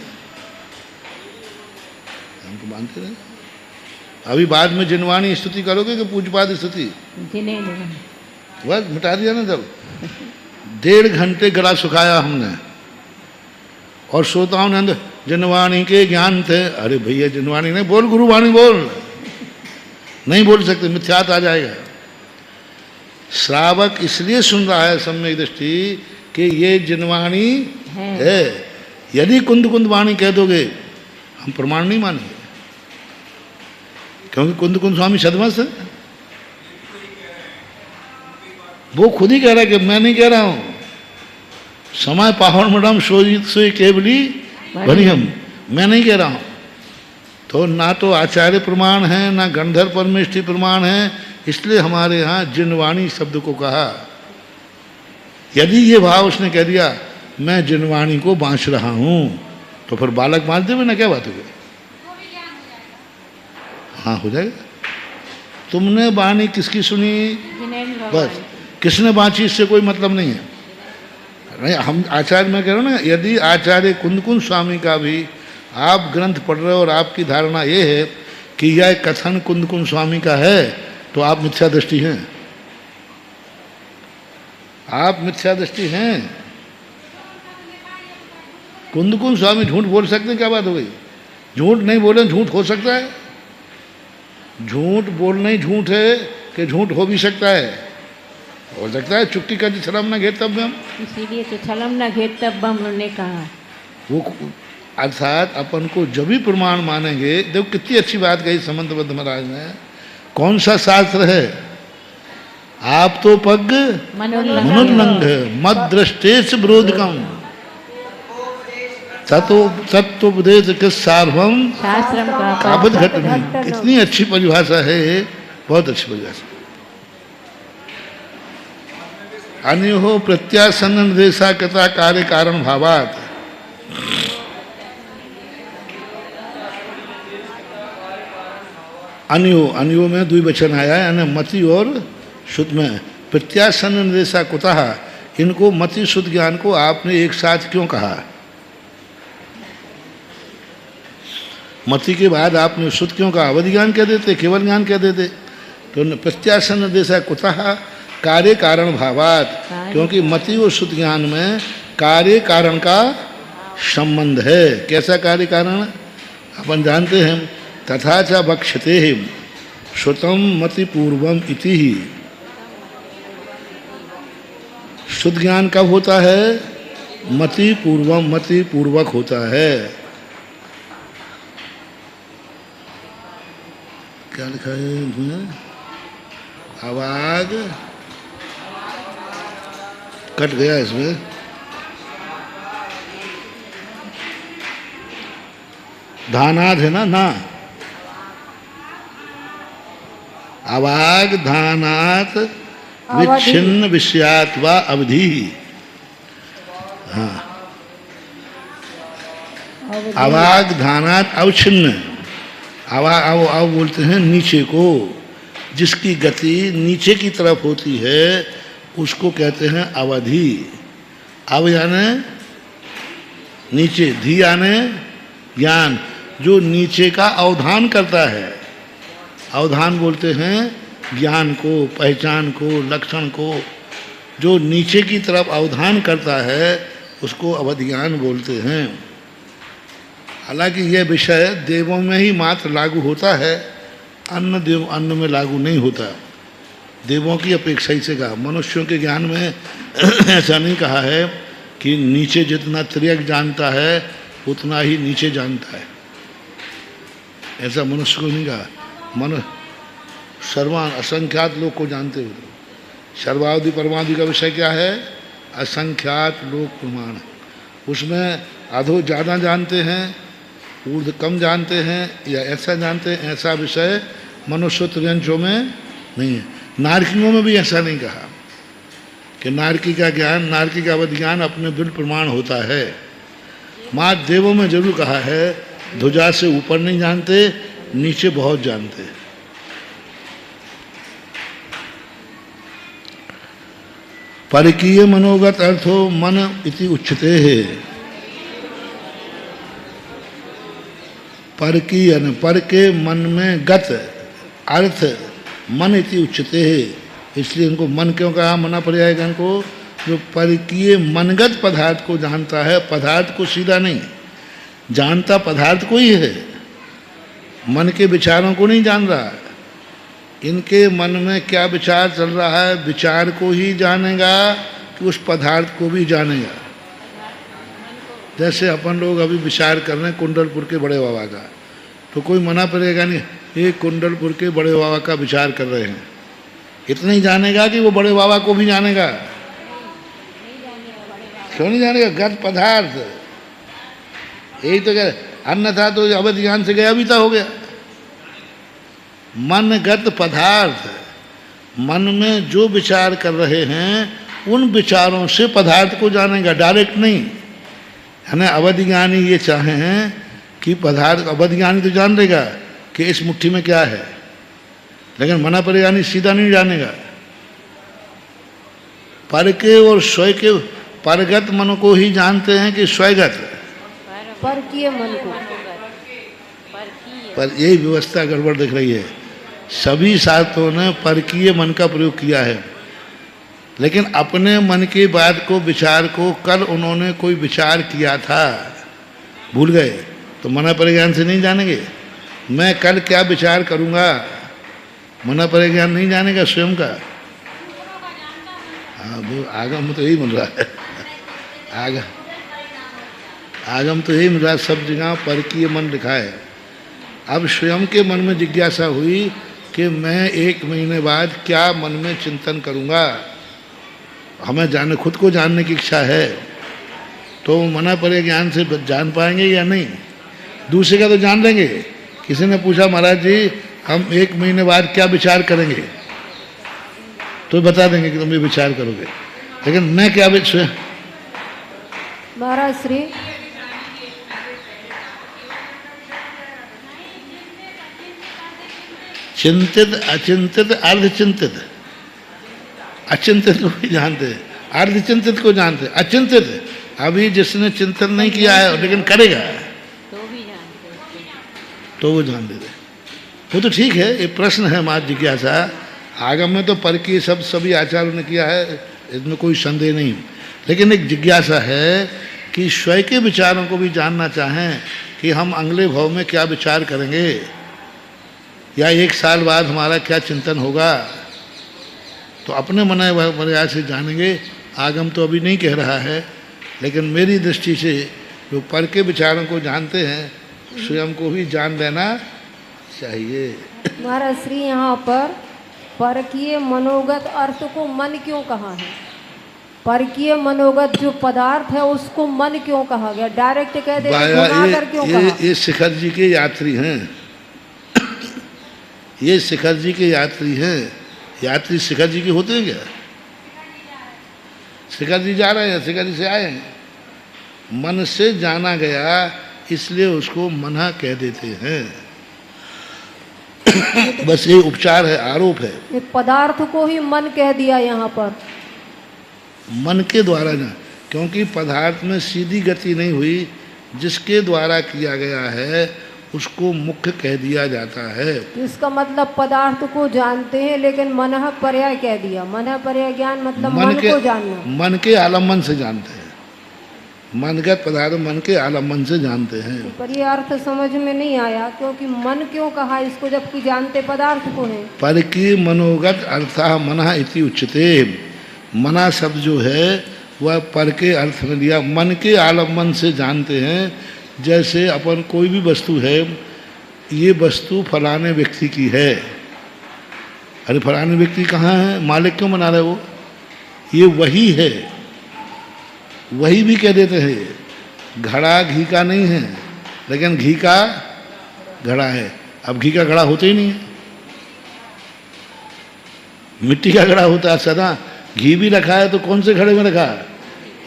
हम तो मानते नहीं। अभी बाद में जिनवाणी स्तुति करोगे कि पूजपाद स्तुति? बस मिटा दिया ना। तब 1.5 घंटे गला सुखाया हमने और श्रोताओं ने अंदर जिनवाणी के ज्ञान थे। अरे भैया जिनवाणी नहीं बोल, गुरुवाणी बोल। नहीं बोल सकते, मिथ्यात आ जाएगा। श्रावक इसलिए सुन रहा है सम्यक दृष्टि कि ये जिनवाणी है। यदि कुंद कुंद वाणी कह दोगे हम प्रमाण नहीं मानेंगे, क्योंकि कुंद कुंद स्वामी सदमस है। वो खुद ही कह रहा है कि मैं नहीं कह रहा हूं। समय पावन मडम सोजित सोई केवली भरी हम, मैं नहीं कह रहा हूं। तो ना तो आचार्य प्रमाण है ना गंधर्व परमेष्ठी प्रमाण है, इसलिए हमारे यहाँ जिनवाणी शब्द को कहा। यदि ये भाव उसने कह दिया मैं जिनवाणी को बांच रहा हूं तो फिर बालक बांच देवे ना, क्या बात हो गई? हाँ हो जाएगा। तुमने वाणी किसकी सुनी? बस किसने बांची इससे कोई मतलब नहीं है। नहीं, हम आचार्य में कह रहे हो ना, यदि आचार्य कुंद कुंद स्वामी का भी आप ग्रंथ पढ़ रहे हो और आपकी धारणा ये है कि यह कथन कुंद कुंद स्वामी का है तो आप मिथ्या दृष्टि हैं। आप मिथ्या दृष्टि हैं। कुंद कुंद स्वामी झूठ बोल सकते हैं, क्या बात हो गई? झूठ नहीं बोले झूठ हो सकता है। झूठ बोलना ही झूठ है कि झूठ हो भी सकता है? हो सकता है। चुट्टी का छलम न घेत तब हम, इसीलिए तो छलम न घेत तब हम उन्होंने कहा। वो अर्थात अपन को जब भी प्रमाण मानेंगे। देखो कितनी अच्छी बात कही समंतबद्ध महाराज ने। कौन सा शास्त्र है? आप तो पग मनुलंघ मद दृष्टेश विरोधकम तत्वोपदेश के सार्वम काबद घटनी। कितनी अच्छी परिभाषा है, बहुत अच्छी परिभाषा। अन्यो प्रत्यासन्न निर्देशाकता कार्य कारण भावात। अन्यो, अन्यो में द्विवचन आया है, यानी मति और शुद्ध में। प्रत्यासन्न निर्देशा कुतः, इनको मति शुद्ध ज्ञान को आपने एक साथ क्यों कहा? मति के बाद आपने शुद्ध क्यों कहा? अवधि ज्ञान कह देते, केवल ज्ञान कह देते। तो प्रत्यासन्न निर्देशा कुतः कार्य कारण भावात, क्योंकि मति और शुद्ध ज्ञान में कार्य कारण का संबंध है। कैसा कार्य कारण? अपन जानते हैं तथा च बक्षते श्रुतम मति पूर्वम इति ही। शुद्ध ज्ञान कब होता है? मति पूर्वम, मति पूर्वक होता है। क्या लिखा है? अवाग कट गया इसमें। धानाद है ना, ना अवाग धानात विच्छिन्न विषयात वा अवधि। हाँ, अवाग धानात अवच्छिन्न। अव बोलते हैं नीचे को, जिसकी गति नीचे की तरफ होती है उसको कहते हैं अवधि। अव यानी नीचे, धी यानी ज्ञान जो नीचे का अवधान करता है। अवधान बोलते हैं ज्ञान को, पहचान को, लक्षण को। जो नीचे की तरफ अवधान करता है उसको अवधिज्ञान बोलते हैं। हालांकि यह विषय देवों में ही मात्र लागू होता है, अन्य में लागू नहीं होता। देवों की अपेक्षा ही से कहा, मनुष्यों के ज्ञान में ऐसा नहीं कहा है कि नीचे जितना तिर्यक जानता है उतना ही नीचे जानता है, ऐसा मनुष्य को नहीं कहा। मनुष्य सर्वान असंख्यात लोग को जानते हो। सर्वावधि परमावधि का विषय क्या है? असंख्यात लोक प्रमाण। उसमें अधो ज़्यादा जानते हैं, ऊर्ध्व कम जानते हैं, या ऐसा जानते हैं, ऐसा विषय मनुष्य त्रियंशों में नहीं है। नारकियों में भी ऐसा नहीं कहा कि नारकी का ज्ञान, नारकी का अवध ज्ञान अपने बिल प्रमाण होता है। मात्र देवों में जरूर कहा है ध्वजा से ऊपर नहीं जानते, नीचे बहुत जानते हैं। परकीय मनोगत अर्थो मन इति उच्यते है। परकीय पर के मन में गत अर्थ मन इति उच्यते है, इसलिए इनको मन क्यों कहा? मना पर्यायगण को। जो परकीय मनगत पदार्थ को जानता है, पदार्थ को सीधा नहीं जानता, पदार्थ को ही है, मन के विचारों को नहीं जान रहा है। इनके मन में क्या विचार चल रहा है, विचार को ही जानेगा कि उस पदार्थ को भी जानेगा। जैसे अपन लोग अभी विचार कर रहे हैं कुंडलपुर के बड़े बाबा का, तो कोई मना पड़ेगा नहीं, ये कुंडलपुर के बड़े बाबा का विचार कर रहे हैं, इतना ही जानेगा कि वो बड़े बाबा को भी जानेगा। क्यों नहीं जानेगा? गत पदार्थ यही तो क्या, अन्यथा तो अवध ज्ञान से गया भी तो हो गया। मनगत पदार्थ, मन में जो विचार कर रहे हैं उन विचारों से पदार्थ को जानेगा, डायरेक्ट नहीं। है ना? अवध ज्ञानी ये चाहे हैं कि पदार्थ, अवध ज्ञानी तो जान लेगा कि इस मुट्ठी में क्या है, लेकिन मना परिज्ञानी सीधा नहीं जानेगा। पर के और स्वय के, परगत मन को ही जानते हैं कि स्वयगत, परकीय मन को। पर यही व्यवस्था गड़बड़ दिख रही है। सभी शास्त्रों ने परकीय मन का प्रयोग किया है, लेकिन अपने मन की बात को, विचार को कल उन्होंने कोई विचार किया था, भूल गए, तो मना परिज्ञान से नहीं जानेंगे। मैं कल क्या विचार करूंगा, मना परिज्ञान नहीं जानेगा स्वयं का। हाँ, वो आगम तो यही मिल रहा है, आगम तो यही मिल रहा है, सब जगह परकीय मन लिखा है। अब स्वयं के मन में जिज्ञासा हुई कि मैं 1 महीने बाद क्या मन में चिंतन करूंगा, हमें जाने, खुद को जानने की इच्छा है, तो मना पड़े ज्ञान से जान पाएंगे या नहीं? दूसरे का तो जान लेंगे। किसी ने पूछा महाराज जी हम 1 महीने बाद क्या विचार करेंगे, तो बता देंगे कि तुम ये विचार करोगे, लेकिन मैं क्या विचार। महाराज श्री चिंतित, अचिंतित, अर्धचिंतित। अचिंतित को भी जानते हैं, अर्धचिंतित को जानते हैं। अचिंतित अभी जिसने चिंतन नहीं किया है लेकिन करेगा तो वो जान लेते। वो तो ठीक है, ये प्रश्न है मात्र जिज्ञासा। आगम में तो पर की सब सभी आचार्यों ने किया है, इसमें कोई संदेह नहीं, लेकिन एक जिज्ञासा है कि स्वयं के विचारों को भी जानना चाहें कि हम अगले भाव में क्या विचार करेंगे, या 1 साल बाद हमारा क्या चिंतन होगा, तो अपने मन मर्यादा से जानेंगे। आगम तो अभी नहीं कह रहा है, लेकिन मेरी दृष्टि से जो पर के विचारों को जानते हैं स्वयं को भी जान लेना चाहिए। महाराज श्री यहाँ पर परकीय मनोगत अर्थ को मन क्यों कहा है? परकीय मनोगत जो पदार्थ है उसको मन क्यों कहा गया? डायरेक्ट कह दे, घुमाकर क्यों कहा? ये शिखर जी के यात्री हैं, ये शिखर जी के यात्री हैं। यात्री शिखर जी के होते हैं क्या? शिखर जी जा रहे हैं, शिखर जी से आए हैं, मन से जाना गया इसलिए उसको मना कह देते हैं। बस ये उपचार है, आरोप है। ये पदार्थ को ही मन कह दिया यहाँ पर, मन के द्वारा ना, क्योंकि पदार्थ में सीधी गति नहीं हुई, जिसके द्वारा किया गया है उसको मुख्य कह दिया जाता है। तो इसका मतलब पदार्थ को जानते हैं, लेकिन मनः पर्याय कह दिया। मनः पर्याय ज्ञान मतलब मन को जानना। मन के आलम्बन से जानते हैं, मनगत पदार्थ मन के आलम्बन से जानते हैं। पर ये अर्थ समझ में नहीं आया, क्योंकि मन क्यों कहा इसको जबकि जानते पदार्थ को है। पर की मनोगत अर्थः मनः इति उच्यते। मना शब्द जो है वह पर के अर्थ में लिया, मन के आलम्बन से जानते हैं। जैसे अपन कोई भी वस्तु है, ये वस्तु फलाने व्यक्ति की है, अरे फलाने व्यक्ति कहाँ है, मालिक क्यों बना रहे वो, ये वही है, वही भी कह देते हैं। घड़ा घी का नहीं है, लेकिन घी का घड़ा है। अब घी का घड़ा होता ही नहीं है, मिट्टी का घड़ा होता है सदा। घी भी रखा है तो कौन से घड़े में रखा है,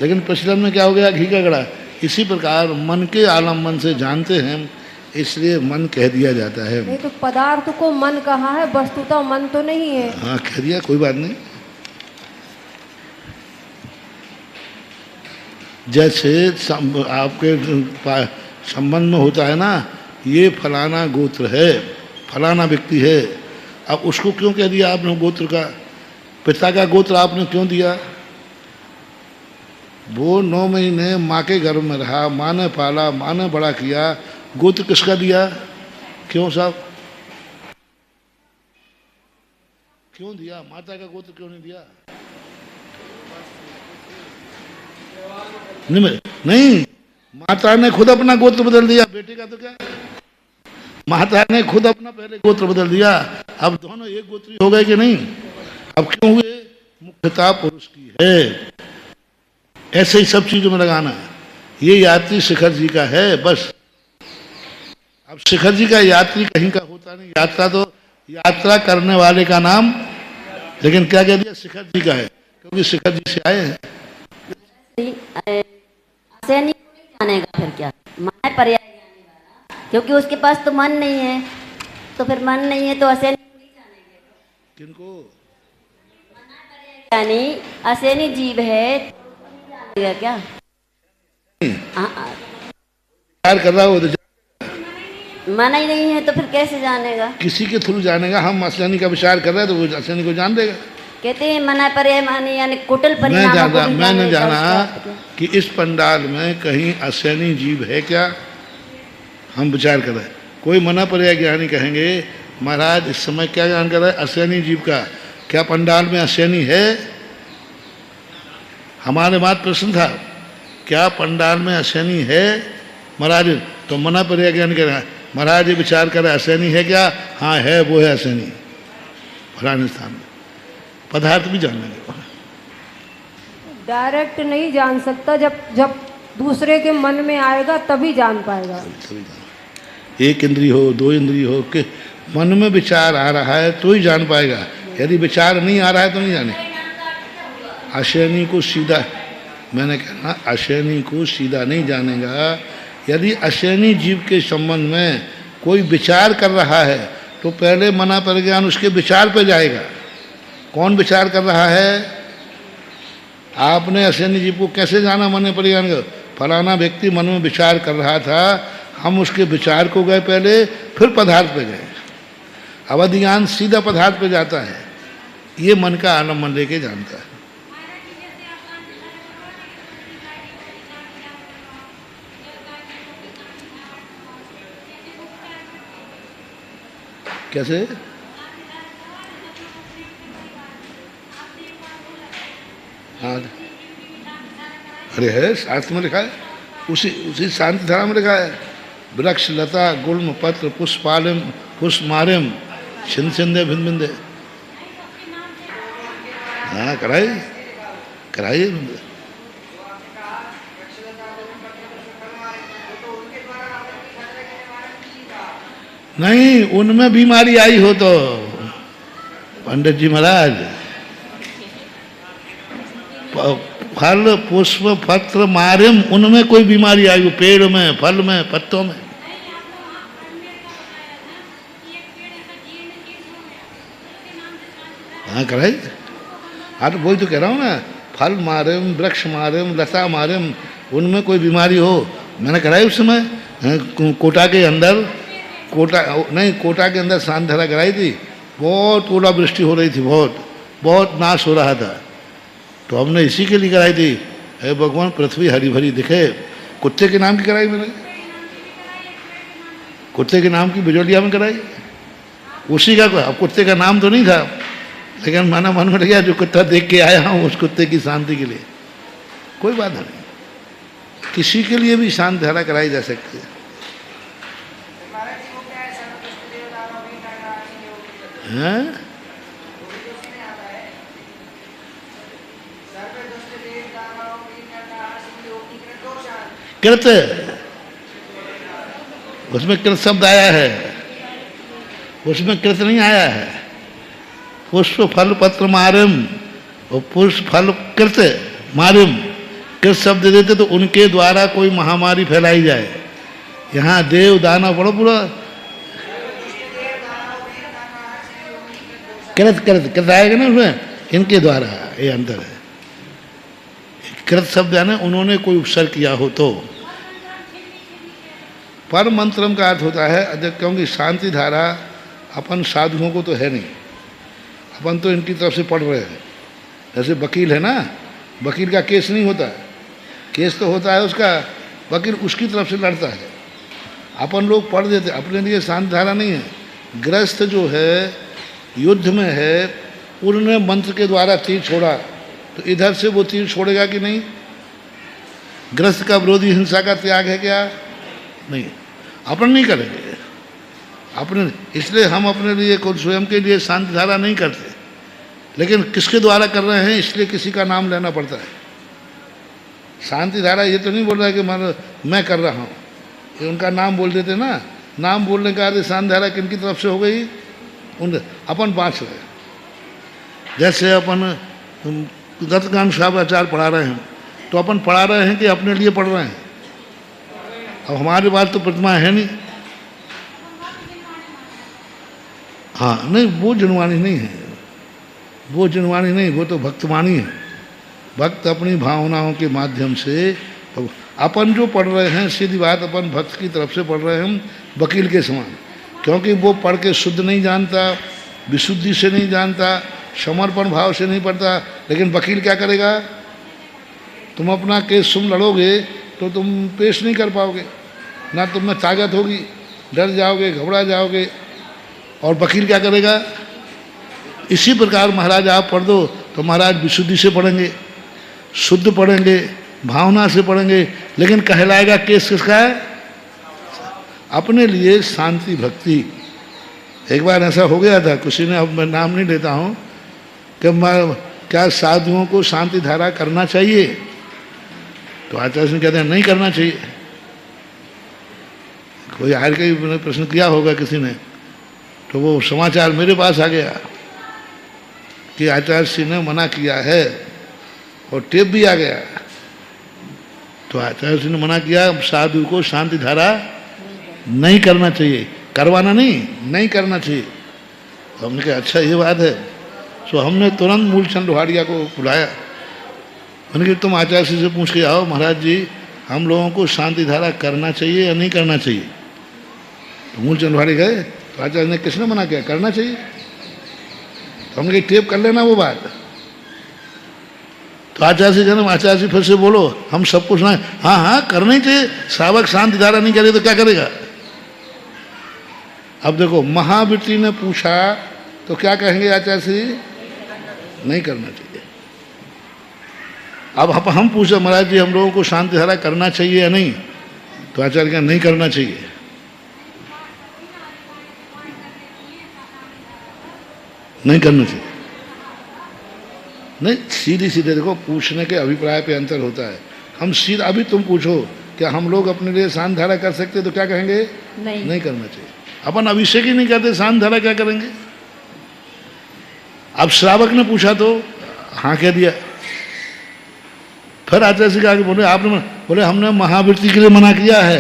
लेकिन प्रचलन में क्या हो गया, घी का घड़ा। इसी प्रकार मन के आलम्बन से जानते हैं, इसलिए मन कह दिया जाता है। नहीं तो पदार्थ को मन कहा है, वस्तुतः मन तो नहीं है। हाँ कह दिया, कोई बात नहीं। जैसे आपके संबंध में होता है ना, ये फलाना गोत्र है, फलाना व्यक्ति है। अब उसको क्यों कह दिया आपने गोत्र का, पिता का गोत्र आपने क्यों दिया। वो 9 महीने माँ के गर्भ में रहा, माँ ने पाला, माँ ने बड़ा किया, गोत्र किसका दिया, क्यों साहब, क्यों दिया, माता का गोत्र क्यों नहीं दिया। नहीं, माता ने खुद अपना गोत्र बदल दिया, बेटे का तो क्या, माता ने खुद अपना पहले गोत्र बदल दिया। अब दोनों एक गोत्री हो गए कि नहीं। अब क्यों हुए, मुख्यता पुरुष की है। ऐसे ही सब चीजों में लगाना है। ये यात्री शिखर जी का है बस। अब शिखर जी का यात्री कहीं का होता नहीं, यात्रा तो यात्रा करने वाले का नाम, लेकिन क्या कह दिया, शिखर जी का है, क्योंकि शिखर जी से आए हैं। असैनिक नहीं जानेगा फिर क्या, मन पर्याय जाने वाला, क्योंकि उसके पास तो मन नहीं है, तो फिर मन नहीं है तो असैनिक नहीं जानेंगे। किनको, यानी असैनिक जीव है तो जानेगा क्या। विचार कर रहा हो तो मन ही नहीं है तो फिर कैसे जानेगा, किसी के थ्रू जानेगा। हम असैनिक का विचार कर रहे हैं तो वो असैनिक को जान देगा। कहते हैं मना पर्याय माने यानी कुटिल परिणाम। मैंने जाना कि इस पंडाल में कहीं असैनी जीव है क्या, हम विचार कर रहे हैं। कोई मना पर्याय ज्ञानी कहेंगे महाराज इस समय क्या ज्ञान कर रहा है, असैनी जीव का, क्या पंडाल में असैनी है। हमारे बात प्रश्न था, क्या पंडाल में असैनी है महाराज, तो मना पर्याय ज्ञानी कह रहा है महाराज ये विचार कर रहे असैनी है क्या, हाँ है, वो है असैनी फलाने स्थान में। पदार्थ भी जानने लगे, डायरेक्ट नहीं जान सकता, जब दूसरे के मन में आएगा तभी जान पाएगा। एक इंद्री हो, 2 इंद्री हो, कि मन में विचार आ रहा है तो ही जान पाएगा, यदि विचार नहीं आ रहा है तो नहीं जाने। अशैनी को सीधा, मैंने कहा अशैनी को सीधा नहीं जानेगा। यदि अशैनी जीव के संबंध में कोई विचार कर रहा है तो पहले मना पर ज्ञान उसके विचार पर जाएगा। कौन विचार कर रहा है, आपने अशैनी जीव को कैसे जाना मन पर ज्ञान का, फलाना व्यक्ति मन में विचार कर रहा था, हम उसके विचार को गए पहले, फिर पदार्थ पे गए। अवधि ज्ञान सीधा पदार्थ पे जाता है, ये मन का आलम्बन लेके जानता है। कैसे, हाँ अरे है, शास्त्र में लिखा है, उसी शांति धारा में लिखा है, वृक्ष लता गुल्म पत्र पुष्पालिम पुष्पमारिम छिंद छिंदे भिंद भिंदे। हाँ कराइए नहीं, उनमें बीमारी आई हो तो पंडित जी महाराज, फल पुष्प पत्र मारिम, उनमें कोई बीमारी आई हो, पेड़ में, फल में, पत्तों में। हाँ कराई, हाँ तो वही तो कह रहा हूँ ना, फल मारिम, वृक्ष मारिम, लता मारिम, उनमें कोई बीमारी हो मैंने कराई उस समय कोटा के अंदर, कोटा के अंदर शांति धारा कराई थी। बहुत ओलावृष्टि हो रही थी, बहुत नाश हो रहा था, तो हमने इसी के लिए कराई थी। हे भगवान, पृथ्वी हरी भरी दिखे। कुत्ते के नाम की कराई मैंने, कुत्ते के नाम की बिजोलिया में कराई, उसी का। अब कुत्ते का नाम तो नहीं था, लेकिन माना मन में लगा जो कुत्ता देख के आया हूँ उस कुत्ते की शांति के लिए। कोई बात नहीं, किसी के लिए भी शांति धारा कराई जा सकती है। हैं? कृत, उसमें कृत शब्द आया है, उसमें कृत नहीं आया है। पुष्प फल पत्र मारिम, और पुष्प फल कृत मारिम, कृत शब्द देते तो उनके द्वारा कोई महामारी फैलाई जाए। यहाँ देव दानव बड़ो पूरा कृत कृत कृत आएगा ना उसमें, इनके द्वारा, ये अंतर है। कृत शब्द है ना, उन्होंने कोई उपसर्ग किया हो तो। पर मंत्रम का अर्थ होता है, क्योंकि शांति धारा अपन साधुओं को तो है नहीं, अपन तो इनकी तरफ से पढ़ रहे हैं। जैसे वकील है ना, वकील का केस नहीं होता, केस तो होता है उसका, वकील उसकी तरफ से लड़ता है। अपन लोग पढ़ देते, अपने लिए शांति धारा नहीं है। गृहस्थ जो है युद्ध में है, उन्होंने मंत्र के द्वारा तीर छोड़ा, तो इधर से वो तीर छोड़ेगा कि नहीं? गृहस्थ का विरोधी हिंसा का त्याग है क्या? नहीं, अपन नहीं करेंगे अपने। इसलिए हम अपने लिए खुद स्वयं के लिए शांति धारा नहीं करते, लेकिन किसके द्वारा कर रहे हैं इसलिए किसी का नाम लेना पड़ता है। शांति धारा ये तो नहीं बोल रहा है कि मैं कर रहा हूँ, ये उनका नाम बोल देते ना। नाम बोलने का अर्थ शांति धारा किनकी तरफ से हो गई? उन अपन बाँच रहे। जैसे अपन दत्तगान साहब आचार्य पढ़ा रहे हैं, तो अपन पढ़ा रहे हैं कि अपने लिए पढ़ रहे हैं? अब हमारे पास तो प्रतिमा है नहीं। हाँ, नहीं, वो जनवाणी नहीं है, वो जनवाणी नहीं, वो तो भक्तवाणी है। भक्त अपनी भावनाओं के माध्यम से, अपन जो पढ़ रहे हैं सीधी बात, अपन भक्त की तरफ से पढ़ रहे हैं, वकील के समान। क्योंकि वो पढ़ के शुद्ध नहीं जानता, विशुद्धि से नहीं जानता, समर्पण भाव से नहीं पढ़ता। लेकिन वकील क्या करेगा? तुम अपना केस तुम लड़ोगे तो तुम पेश नहीं कर पाओगे, ना तुम में ताकत होगी, डर जाओगे, घबरा जाओगे। और वकील क्या करेगा? इसी प्रकार महाराज आप पढ़ दो तो महाराज विशुद्धि से पढ़ेंगे, शुद्ध पढ़ेंगे, भावना से पढ़ेंगे, लेकिन कहलाएगा केस किसका है? अपने लिए शांति भक्ति। एक बार ऐसा हो गया था, किसी ने, अब मैं नाम नहीं लेता हूँ, कि क्या साधुओं को शांति धारा करना चाहिए? तो आचार्य सिंह कहते हैं नहीं करना चाहिए। कोई आर के प्रश्न किया होगा किसी ने, तो वो समाचार मेरे पास आ गया कि आचार्य सिंह ने मना किया है, और टेप भी आ गया। तो आचार्य सिंह ने मना किया, साधु को शांति धारा नहीं करना चाहिए, करवाना नहीं करना चाहिए। तो हमने कहा अच्छा ये बात है। तो हमने तुरंत मूलचंद लोहाड़िया को बुलाया। मैंने कहा तुम आचार्य से पूछ के आओ, महाराज जी हम लोगों को शांति धारा करना चाहिए या नहीं करना चाहिए? तो मूलचंद लोहाड़ी गए, तो आचार्य ने किसने मना किया? करना चाहिए। तो हमने कहा टेप कर लेना वो बात। तो आचार्य से जन्म, आचार्य से फिर से बोलो, हम सब कुछ ना, हाँ करना ही चाहिए। श्रावक शांति धारा नहीं करे तो क्या करेगा? अब देखो, महावृत्ति ने पूछा तो क्या कहेंगे आचार्य से? नहीं करना चाहिए। अब हम पूछे महाराज जी हम लोगों को शांति धारा करना चाहिए या नहीं? तो आचार्य का नहीं करना चाहिए। नहीं करना चाहिए। नहीं, सीधी सीधे देखो, पूछने के अभिप्राय पे अंतर होता है। हम सीधा, अभी तुम पूछो क्या हम लोग अपने लिए शांति धारा कर सकते, तो क्या कहेंगे? नहीं करना चाहिए। अपन अभिषेक ही नहीं कहते, शांति धारा क्या करेंगे? अब श्रावक ने पूछा तो हाँ कह दिया। फिर आचार्य से कहा कि बोले आपने, बोले हमने महावृत्ति के लिए मना किया है,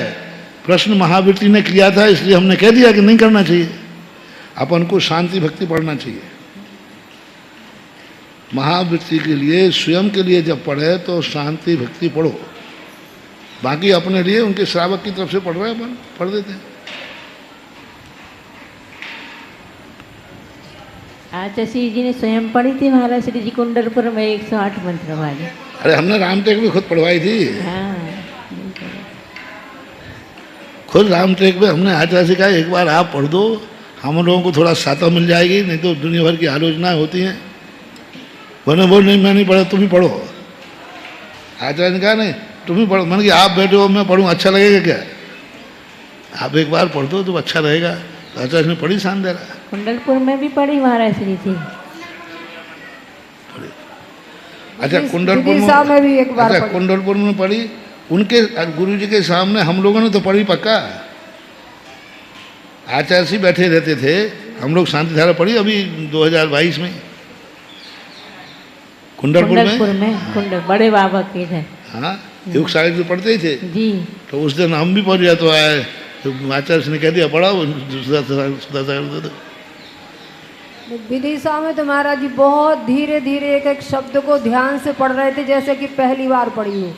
प्रश्न महावृत्ति ने किया था इसलिए हमने कह दिया कि नहीं करना चाहिए। अपन को शांति भक्ति पढ़ना चाहिए। महावृत्ति के लिए, स्वयं के लिए जब पढ़े तो शांति भक्ति पढ़ो। बाकी अपने लिए उनके श्रावक की तरफ से पढ़ रहे हैं, अपन पढ़ देते हैं। आचार्य जी ने स्वयं पढ़ी थी महाराज श्री जी कुंडलपुर में 108 मंत्र वाली। अरे हमने रामटेक में खुद पढ़वाई थी, हाँ खुद रामटेक में हमने आचार्य से कहा एक बार आप पढ़ दो, हम लोगों को थोड़ा साता मिल जाएगी, नहीं तो दुनिया भर की आलोचनाएं होती हैं। वरना बोल नहीं मैं नहीं पढ़ा, तुम ही पढ़ो। आचार्य ने कहा नहीं तुम ही पढ़ो। मैंने कि आप बैठे हो मैं पढ़ूँ अच्छा लगेगा क्या? आप एक बार पढ़ दो तो अच्छा रहेगा। तो आचार्य ने पढ़ी शानदार। कुंडलपुर में भी पढ़ी महाराज श्री जी। अच्छा कुंडलपुर विदिशा में भी एक बार अच्छा पढ़ी। कुंडलपुर में पढ़ी, उनके गुरु जी के सामने हम लोगों ने तो पढ़ी पक्का। आचार्य जी बैठे रहते थे, हम लोग शांति धारा पढ़ी अभी 2022 में कुंडलपुर में। कुंडल बड़े बाबा के इधर। हाँ योग सागर तो पढ़ते ही थे। जी तो उस दिन हम भी पढ़ गया तो आए, तो आचार्य ने कह दिया पढ़ाओ सुधा सागर दे दो। विदिशा में तो महाराज जी बहुत धीरे धीरे एक एक शब्द को ध्यान से पढ़ रहे थे, जैसे कि पहली बार पढ़ी हो।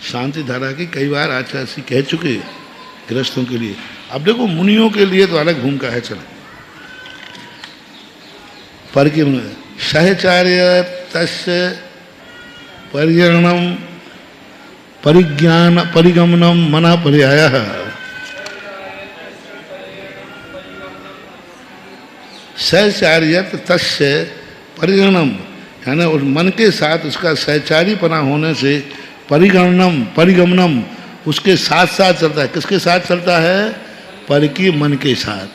शांति धारा की कई बार आचार्य जी कह चुके गृहस्थों के लिए। अब देखो मुनियों के लिए तो अलग भूमिका है। चले पर कि सहचार्य तस्य परिगणनम परिज्ञान परिगमनम मना पर्यायः। सहचार्य तस्य परिगणनम यानी उस मन के साथ उसका सहचारीपना होने से परिगणनम परिगमनम उसके साथ साथ चलता है। किसके साथ चलता है? परकीय मन के साथ।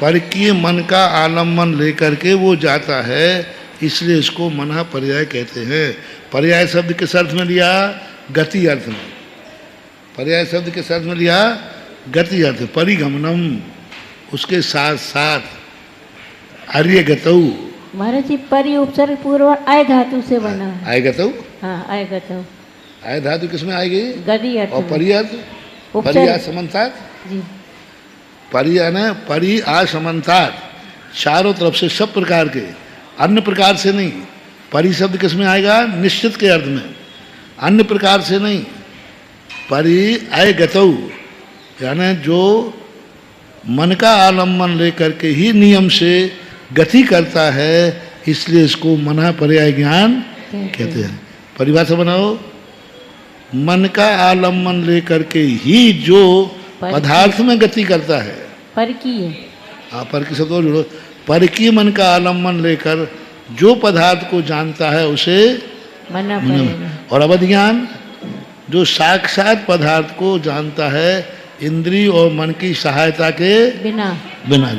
परकीय मन का आलम्बन लेकर के वो जाता है, इसलिए इसको मना पर्याय कहते हैं। पर्याय शब्द किस अर्थ में लिया? गति अर्थ में। पर्याय शब्द किस अर्थ में लिया? गति अर्थ। परिगमनम उसके साथ साथ। आर्य गतौ महाराज जी परि उपसर्ग पूर्व आय धातु से बना है। आय गतौ। हाँ आय गतौ। आय धातु किसमें आएगी? गति अर्थ और में। परियर्थ उपसर्ग। परिया समन्तात। जी परिया ने परि असमन्तात चारों तरफ से सब प्रकार के, अन्य प्रकार से नहीं। परि शब्द किसमें आएगा? निश्चित के अर्थ में, अन्य प्रकार से नहीं। परि आय गतौ यानी जो मन का आलम्बन लेकर के ही नियम से गति करता है, इसलिए इसको मना पर्याय ज्ञान कहते हैं। परिभाषा बनाओ। मन का आलम्बन लेकर के ही जो पदार्थ में गति करता है। परकीय। हाँ पर की शब्द और जोड़ो। परकीय मन का आलम्बन लेकर जो पदार्थ को जानता है उसे मना पर्याय। और अवध ज्ञान जो साक्षात पदार्थ को जानता है इंद्रिय और मन की सहायता के बिना। बिना।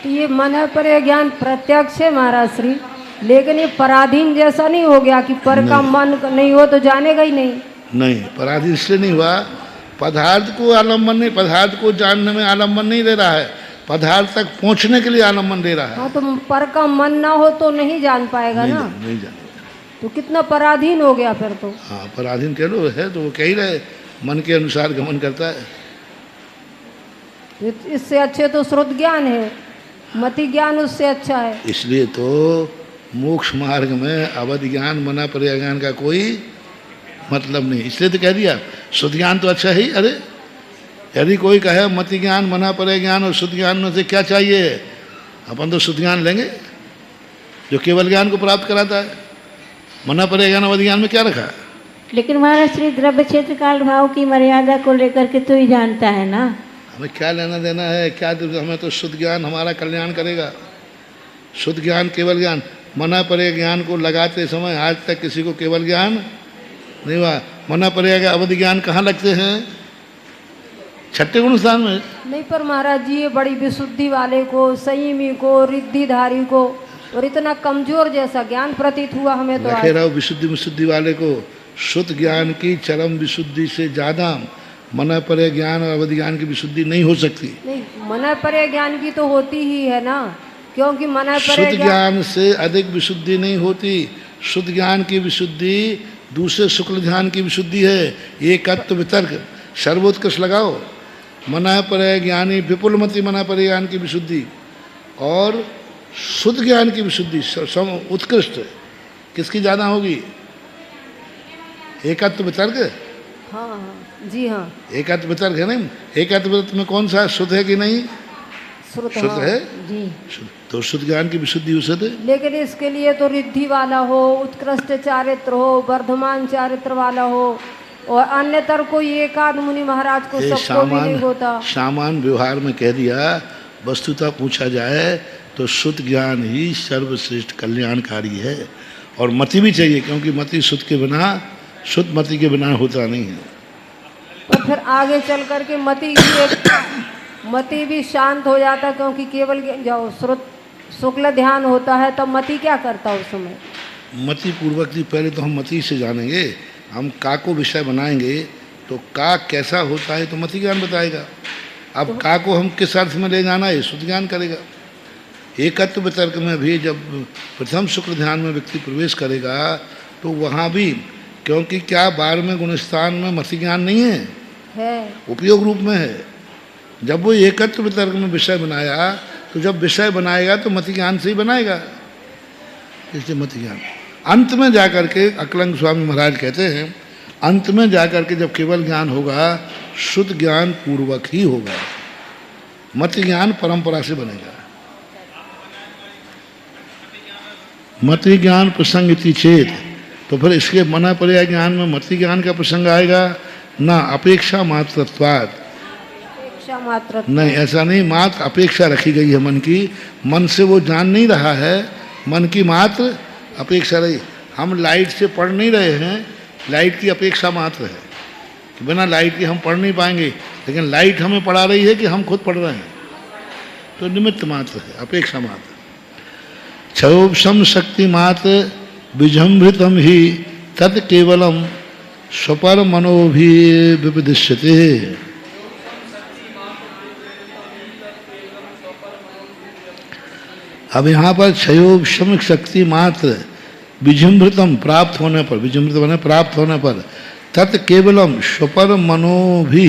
तो ये मन पर यह ज्ञान प्रत्यक्ष है महाराज श्री, लेकिन ये पराधीन जैसा नहीं हो गया कि पर का मन नहीं हो तो जानेगा ही नहीं। नहीं पराधीन इसलिए नहीं हुआ, पदार्थ को आलम्बन नहीं, पदार्थ को जानने में आलम्बन नहीं ले रहा है, पदार्थ तक पहुंचने के लिए आलम्बन ले रहा है। हाँ तो पर का मन ना हो तो नहीं जान पाएगा नहीं, ना। नहीं जाने। तो कितना पराधीन हो गया फिर तो। हाँ पराधीन कह लो है तो वो कह ही रहे मन के अनुसार गमन करता है। इससे अच्छे तो श्रुत ज्ञान है, मति ज्ञान उससे अच्छा है। इसलिए तो मोक्ष मार्ग में अवध ज्ञान मना पर्याय ज्ञान का कोई मतलब नहीं। इसलिए तो कह दिया शुद्ध ज्ञान तो अच्छा ही। अरे यदि कोई कहे मति ज्ञान मना पर्याय ज्ञान और शुद्ध ज्ञान में से क्या चाहिए, अपन तो शुद्ध ज्ञान लेंगे जो केवल ज्ञान को प्राप्त कराता है। मना पर्याय ज्ञान अवध ज्ञान में क्या रखा? लेकिन महाराज श्री द्रव्य क्षेत्र काल भाव की मर्यादा को लेकर के तो ही जानता है ना। हमें क्या लेना देना है? क्या हमें तो शुद्ध ज्ञान हमारा कल्याण करेगा। शुद्ध ज्ञान केवल ज्ञान। मना पर्याय ज्ञान को लगाते समय आज तक किसी को केवल ज्ञान नहीं हुआ। मना पर्याय का अवधि ज्ञान कहाँ लगते हैं? छठे गुण स्थान में। नहीं पर महाराज जी ये बड़ी विशुद्धि वाले को, संयमी को, रिद्धिधारी को और इतना कमजोर जैसा ज्ञान प्रतीत हुआ हमें तो। रखे रहो विशुद्धि विशुद्धि वाले को। शुद्ध ज्ञान की चरम विशुद्धि से ज्यादा मना पर्याय ज्ञान और अवधि ज्ञान की विशुद्धि नहीं हो सकती। नहीं मना पर्याय ज्ञान की तो होती ही है ना, क्योंकि मना शुद्ध पर्याय ज्ञान से अधिक विशुद्धि नहीं होती। शुद्ध ज्ञान की विशुद्धि दूसरे शुक्ल ध्यान की विशुद्धि है। एकत्व वितर्क सर्वोत्कृष्ट लगाओ। मना पर्याय ज्ञानी विपुलमति मना पर्याय ज्ञान की विशुद्धि और शुद्ध ज्ञान की विशुद्धि उत्कृष्ट किसकी ज़्यादा होगी? एकत्व वितर्क, हाँ हाँ जी हाँ, एकत्व वितर्क है नहीं, एकत्व वितर्क में कौन सा शुद्ध है कि नहीं? श्रुत शुद्ध हाँ, है, जी तो शुद्ध ज्ञान की विशुद्धि उसद है। लेकिन इसके लिए तो रिद्धि वाला हो, उत्कृष्ट चारित्र हो, वर्धमान चारित्र वाला हो, और अन्यतर कोई एक आध मुनि महाराज को ये सबको भी नहीं होता। सामान व्यवहार में कह दिया, वस्तुतः पूछा जाए तो शुद्ध ज्ञान ही सर्वश्रेष्ठ कल्याणकारी है। और मति भी चाहिए, क्योंकि मति शुद्ध के बिना, शुद्ध मति के बिना होता नहीं है। और फिर आगे चल करके मति भी शांत हो जाता, क्योंकि केवल जो श्रुत शुक्ल ध्यान होता है तब मति क्या करता उस समय? मति पूर्वक की पहले तो हम मति से जानेंगे। हम का को विषय बनाएंगे तो का कैसा होता है तो मति ज्ञान बताएगा। अब का को हम किस अर्थ में ले जाना है शुद्ध ज्ञान करेगा। एकत्व वितर्क में भी जब प्रथम शुक्र ध्यान में व्यक्ति प्रवेश करेगा तो वहाँ भी, क्योंकि क्या 12वें गुणस्थान में मति ज्ञान नहीं है, उपयोग रूप में है। जब वो एकत्व वितर्क में विषय बनाया तो जब विषय बनाएगा तो मति ज्ञान से ही बनाएगा, इसलिए मति ज्ञान। अंत में जाकर के अकलंग स्वामी महाराज कहते हैं, अंत में जाकर के जब केवल ज्ञान होगा शुद्ध ज्ञान पूर्वक ही होगा, मति ज्ञान परंपरा से बनेगा। मति ज्ञान प्रसंग इति चेत, तो फिर इसके मना पर्याय ज्ञान में मति ज्ञान का प्रसंग आएगा ना, अपेक्षा मात्रत्वात्, अपेक्षा मात्र नहीं ऐसा नहीं, मात्र अपेक्षा रखी गई है मन की, मन से वो जान नहीं रहा है, मन की मात्र अपेक्षा रही। हम लाइट से पढ़ नहीं रहे हैं, लाइट की अपेक्षा मात्र है कि बिना लाइट के हम पढ़ नहीं पाएंगे, लेकिन लाइट हमें पढ़ा रही है कि हम खुद पढ़ रहे हैं, तो निमित्त मात्र है, अपेक्षा मात्र। क्षयोपम शक्ति मात्र विजृंभितम ही तत् केवलम स्वपर मनोभि विपदिश्यते। अब यहाँ पर क्षयोपम शक्ति मात्र विजृंभितम प्राप्त होने पर, विजृंभित होने प्राप्त होने पर, तत् केवलम स्वपर मनोभि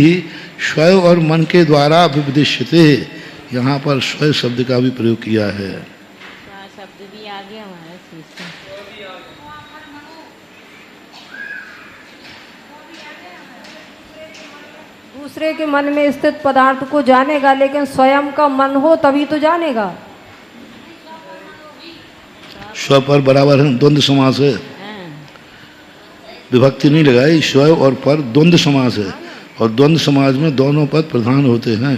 स्वय और मन के द्वारा विपदिश्यते, यहाँ पर स्वय शब्द का भी प्रयोग किया है। शब्द भी आ गया हमारे दूसरे के मन में स्थित पदार्थ को जानेगा, लेकिन स्वयं का मन हो तभी तो जानेगा। स्व पर बराबर है, द्वंद्व समास है, विभक्ति नहीं लगाई, स्व और पर द्वंद्व समास है, और द्वंद्व समाज में दोनों पद प्रधान होते हैं।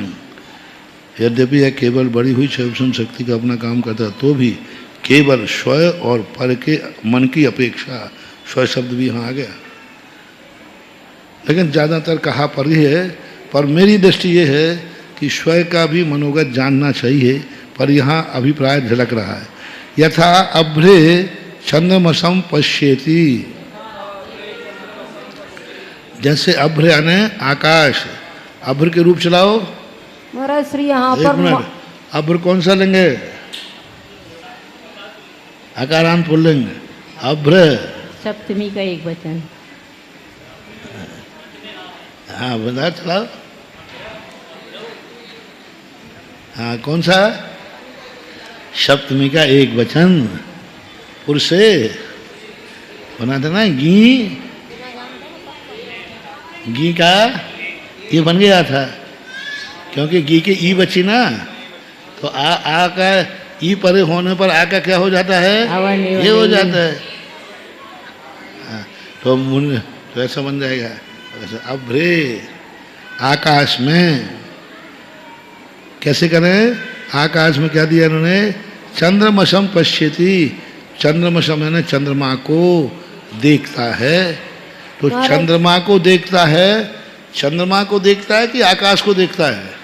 यद्यपि यह केवल बड़ी हुई क्षयोपम शक्ति का अपना काम करता है, तो भी केवल स्व और पर के मन की अपेक्षा, स्व शब्द भी यहाँ आ गया, लेकिन ज़्यादातर कहा पर ही है। पर मेरी दृष्टि ये है कि स्व का भी मनोगत जानना चाहिए, पर यहाँ अभिप्राय झलक रहा है। यथा अभ्रे चंद्रमसम पश्येति, जैसे अभ्र यानी आकाश, अभ्र के रूप चलाओ महाराज श्री यहाँ एक पर मिनट, अभ्र कौन सा लेंगे? आकारांत पुल्लिंग, अभ्र सप्तमी का एक वचन। हाँ बता चलाओ, हाँ कौन सा? सप्तमी का एक वचन, पुरुष से बना था ना, घी का ये बन गया था, क्योंकि घी के ई बची ना, तो आ का ई परे होने पर आ का क्या हो जाता है? ये हो जाता है। हाँ, तो ऐसा बन जाएगा। अभ्रे आकाश में, कैसे करें? आकाश में क्या दिया इन्होंने? चंद्रमसम पश्यति, चंद्रमसम है ना, चंद्रमा को देखता है। तो चंद्रमा को देखता है, चंद्रमा को देखता है कि आकाश को देखता है?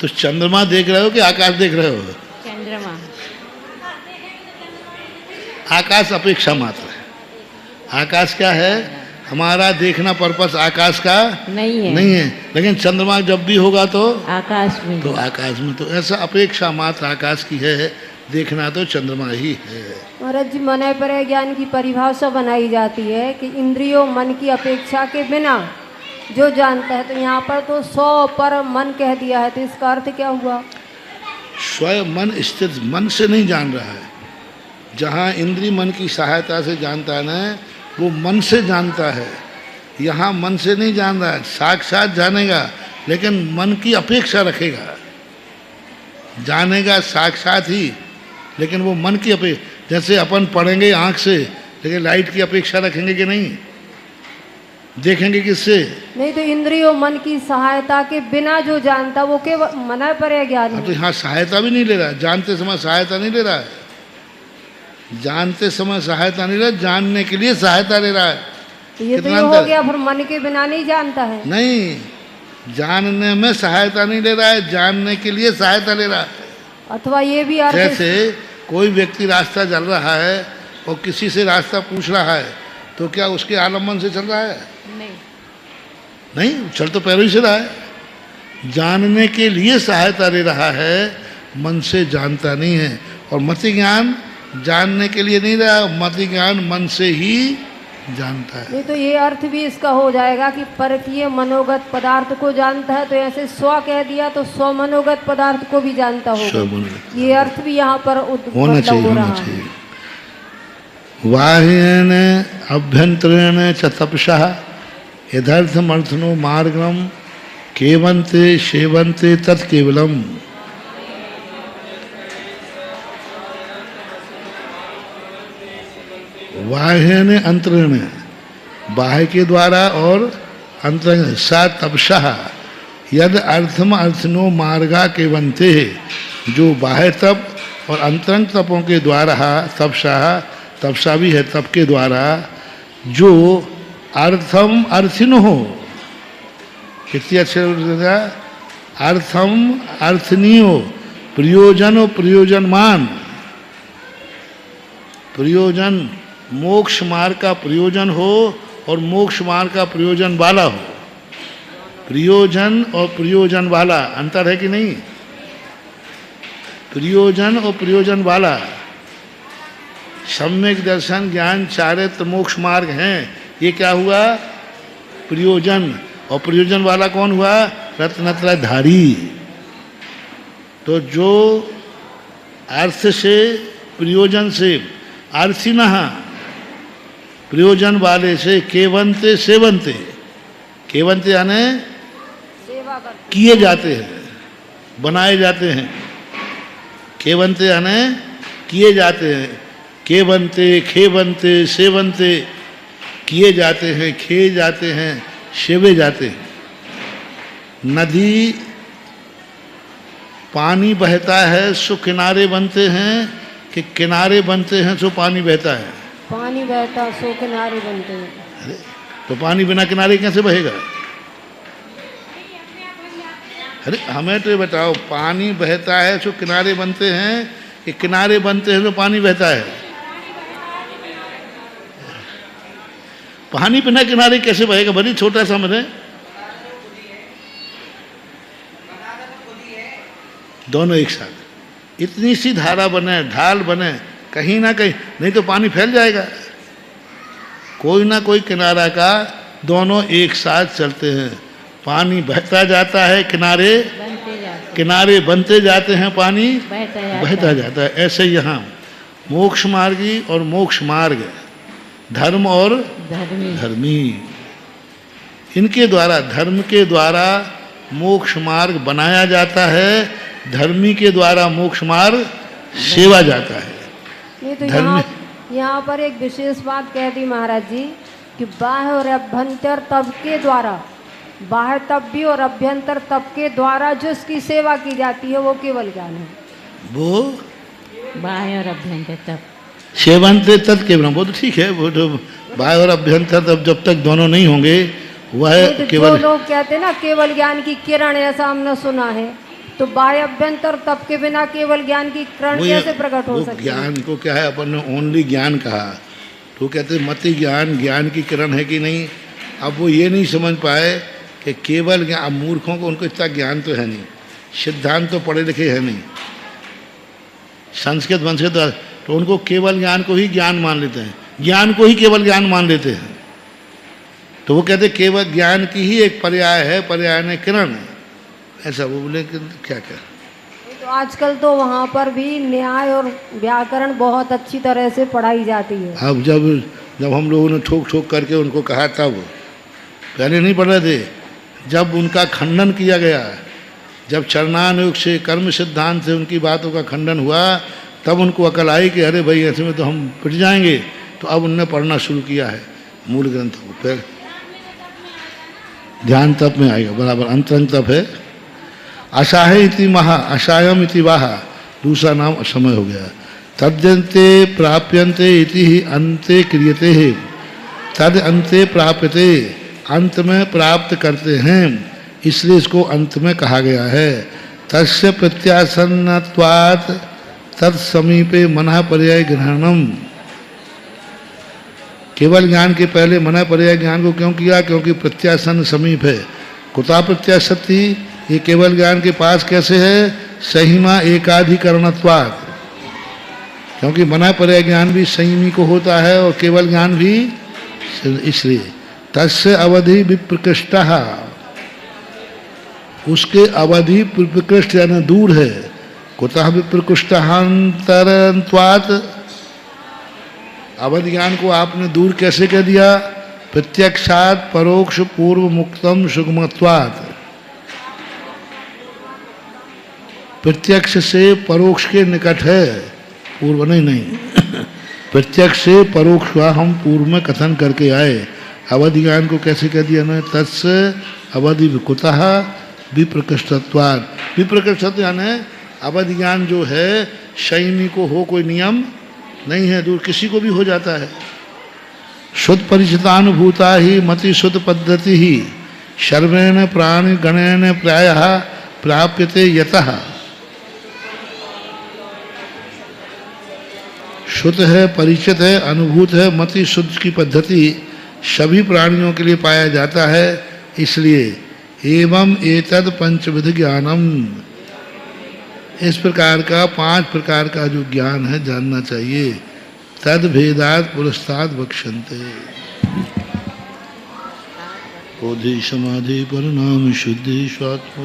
तो चंद्रमा देख रहे हो कि आकाश देख रहे हो? चंद्रमा। आकाश अपेक्षा मात्र है। आकाश क्या है? हमारा देखना पर्पस आकाश का नहीं है, लेकिन चंद्रमा जब भी होगा तो आकाश में, तो आकाश में, तो ऐसा अपेक्षा मात्र आकाश की है, देखना तो चंद्रमा ही है। महाराज जी, मन पर ज्ञान की परिभाषा बनाई जाती है कि इंद्रियों मन की अपेक्षा के बिना जो जानता है, तो यहाँ पर तो 100 पर मन कह दिया है, तो इसका अर्थ क्या हुआ? स्वयं मन स्थित मन से नहीं जान रहा है, जहाँ इंद्रिय मन की सहायता से जानता है ना, वो मन से जानता है। यहाँ मन से नहीं जान रहा है, साक्षात जानेगा लेकिन मन की अपेक्षा रखेगा। जानेगा साक्षात ही, लेकिन वो मन की अपेक्षा, जैसे अपन पढ़ेंगे आँख से, लेकिन लाइट की अपेक्षा रखेंगे कि नहीं? देखेंगे किससे? नहीं तो इंद्रियों मन की सहायता के बिना जो जानता वो केवल मन पर ज्ञान है। तो यहाँ सहायता भी नहीं ले रहा है, जानते समय सहायता नहीं ले रहा है, जानते समय सहायता नहीं ले रहा, जानने के लिए सहायता ले रहा है। तो ये तो कितना ये हो अंतर? गया, फिर मन के बिना नहीं जानता है। नहीं, जानने में सहायता नहीं ले रहा है, जानने के लिए सहायता ले रहा है। अथवा ये भी अर्थ, जैसे कोई व्यक्ति रास्ता चल रहा है और किसी से रास्ता पूछ रहा है, तो क्या उसके आलम्बन से चल रहा है? नहीं, चल तो पैरों ही से रहा है। जानने के लिए सहायता ले रहा है, मन से जानता नहीं है। और मति ज्ञान जानने के लिए नहीं रहा, मति ज्ञान मन से ही जानता है। नहीं तो ये अर्थ भी इसका हो जाएगा कि परकीय मनोगत पदार्थ को जानता है, तो ऐसे स्व कह दिया तो स्व मनोगत पदार्थ को भी जानता होगा। ये अर्थ भी यहाँ पर होना चाहिए, होना चाहिए। बाह्येन अभ्यंतरेण च तपसा यथार्थमर्थनो मार्गम केवंते सेवन्ते तत्केवलम। बाह्येन अंतरेण, बाह्य के द्वारा और अंतरेण सा तपसा यद अर्थम अर्थनो मार्गा केवंते, जो बाह्य तप और अंतरंग तपों के द्वारा, तपसा भी है तप के द्वारा, जो अर्थम अर्थिनो हो, कितनी अच्छे अर्थम अर्थनीयो, प्रयोजन और प्रयोजनमान, प्रयोजन मोक्ष मार्ग का प्रयोजन हो और मोक्ष मार्ग का प्रयोजन वाला हो। प्रयोजन और प्रयोजन वाला अंतर है कि नहीं? प्रयोजन और प्रयोजन वाला, सम्यक दर्शन ज्ञान चारित्र मोक्ष मार्ग हैं। ये क्या हुआ? प्रयोजन। और प्रयोजन वाला कौन हुआ? रत्नत्रयधारी। तो जो अर्थ से प्रयोजन से, अर्थिनः प्रयोजन वाले से, केवंते सेवंते, केवंते यानी किए जाते हैं, बनाए जाते हैं। केवंते यानी किए जाते हैं, केवंते खेवंते सेवंते, किए जाते हैं, खेए जाते हैं, सेवे जाते हैं। नदी पानी बहता है सो किनारे बनते हैं, कि किनारे बनते हैं सो पानी बहता है? पानी बहता सो किनारे बनते हैं। अरे तो पानी बिना किनारे कैसे बहेगा? अरे हमें तो ये बताओ, पानी बहता है सो किनारे बनते हैं, कि किनारे बनते हैं तो पानी बहता है? पानी बिना किनारे कैसे बहेगा? बड़ी छोटा सा मत है, दोनों एक साथ। इतनी सी धारा बने, ढाल बने, कहीं ना कहीं, नहीं तो पानी फैल जाएगा। कोई ना कोई किनारा का, दोनों एक साथ चलते हैं। पानी बहता जाता है, किनारे किनारे बनते जाते हैं, पानी बहता जाता है। ऐसे यहाँ मोक्ष मार्गी और मोक्ष मार्ग, धर्म और धर्मी, इनके द्वारा, धर्म के द्वारा मोक्ष मार्ग बनाया जाता है, धर्मी के द्वारा मोक्ष मार्ग सेवा जाता है। नहीं तो यहाँ पर एक विशेष बात कह दी महाराज जी कि बाह्य और अभ्यंतर तप के द्वारा, बाह्य तप भी और अभ्यंतर तप के द्वारा जो इसकी सेवा की जाती है वो केवल ज्ञान है। वो बाह्य और अभ्यंतर तप सेवंते तत्केवलम, वो तो ठीक है, वो तो बाह्य और अभ्यंतर तप जब तक दोनों नहीं होंगे वह तो केवल। जो लोग कहते हैं ना केवल ज्ञान की किरण, ऐसा हमने सुना है, तो बाह्य अभ्यंतर तप के बिना केवल ज्ञान की किरण कैसे प्रकट हो सकती है? ज्ञान को क्या है, अपन ने ओनली ज्ञान कहा, तो कहते मति ज्ञान, ज्ञान की किरण है कि नहीं। अब वो ये नहीं समझ पाए कि केवल ज्ञान, अब मूर्खों को उनको इतना ज्ञान तो है नहीं, सिद्धांत तो पढ़े लिखे है नहीं, संस्कृत वंस्कृत, तो उनको केवल ज्ञान को ही ज्ञान मान लेते हैं, ज्ञान को ही केवल ज्ञान मान लेते हैं। तो वो कहते केवल ज्ञान की ही एक पर्याय है, पर्याय ने किरण है, ऐसा वो बोले कि क्या क्या। तो तो आजकल तो वहाँ पर भी न्याय और व्याकरण बहुत अच्छी तरह से पढ़ाई जाती है। अब जब हम लोगों ने ठोक ठोक करके उनको कहा, तब पहले नहीं पढ़ रहे थे। जब उनका खंडन किया गया, जब चरणानुयोग से, कर्म सिद्धांत से उनकी बातों का खंडन हुआ, तब उनको अकल आई कि अरे भाई ऐसे में तो हम पिट जाएंगे। तो अब उनने पढ़ना शुरू किया है मूल ग्रंथों को। फिर ध्यान तप में आएगा बराबर, अंतरंग तप है। असाहे इति महा, असायम इति वाहा, दूसरा नाम असमय हो गया। तद्यन्ते प्राप्यन्ते इति ही अन्ते क्रियते है, तद अन्ते प्राप्यते, अंत में प्राप्त करते हैं, इसलिए इसको अंत में कहा गया है। तस्य प्रत्यासन्नत्वात् तत्समीपे मनः पर्याय ग्रहणम। केवल ज्ञान के पहले मनः पर्याय ज्ञान को क्यों किया? क्योंकि प्रत्यासन्न समीप है। कुता प्रत्याशति, ये केवल ज्ञान के पास कैसे है? सहीमा एकाधिकरणत्वात्, क्योंकि मनः पर्याय ज्ञान भी संयमी को होता है और केवल ज्ञान भी, इसलिए तस्य अवधि विप्रकृष्टः, उसके अवधि विप्रकृष्ट यानी दूर है। कुतः विप्रकृष्टान्तरत्वात्, अवधि ज्ञान को आपने दूर कैसे कह दिया? प्रत्यक्षात् परोक्ष पूर्व मुक्तम सुगमत्वात्, प्रत्यक्ष से परोक्ष के निकट है, पूर्व नहीं प्रत्यक्ष से परोक्ष हुआ, हम पूर्व में कथन करके आए। अवधि ज्ञान को कैसे कह दिया ना? तत्स्य अवधि कुतः विप्रकृष्टत्वात्, विप्रकृष्ट यानी अवधि ज्ञान जो है संयमी को हो, कोई नियम नहीं है, दूर किसी को भी हो जाता है। शुद्ध परिचितानुभूता ही मति शुद्ध पद्धति ही सर्वेण प्राणी गणेन प्रायः प्राप्यते यतः। शुद्ध है, परिचित है, अनुभूत है, मति शुद्ध की पद्धति सभी प्राणियों के लिए पाया जाता है, इसलिए एवं एतद पंचविध ज्ञानम, इस प्रकार का 5 प्रकार का जो ज्ञान है जानना चाहिए। तद भेदात पुरस्ताद बक्षन्ते, बोधि समाधि परिणाम शुद्धि स्वात्म।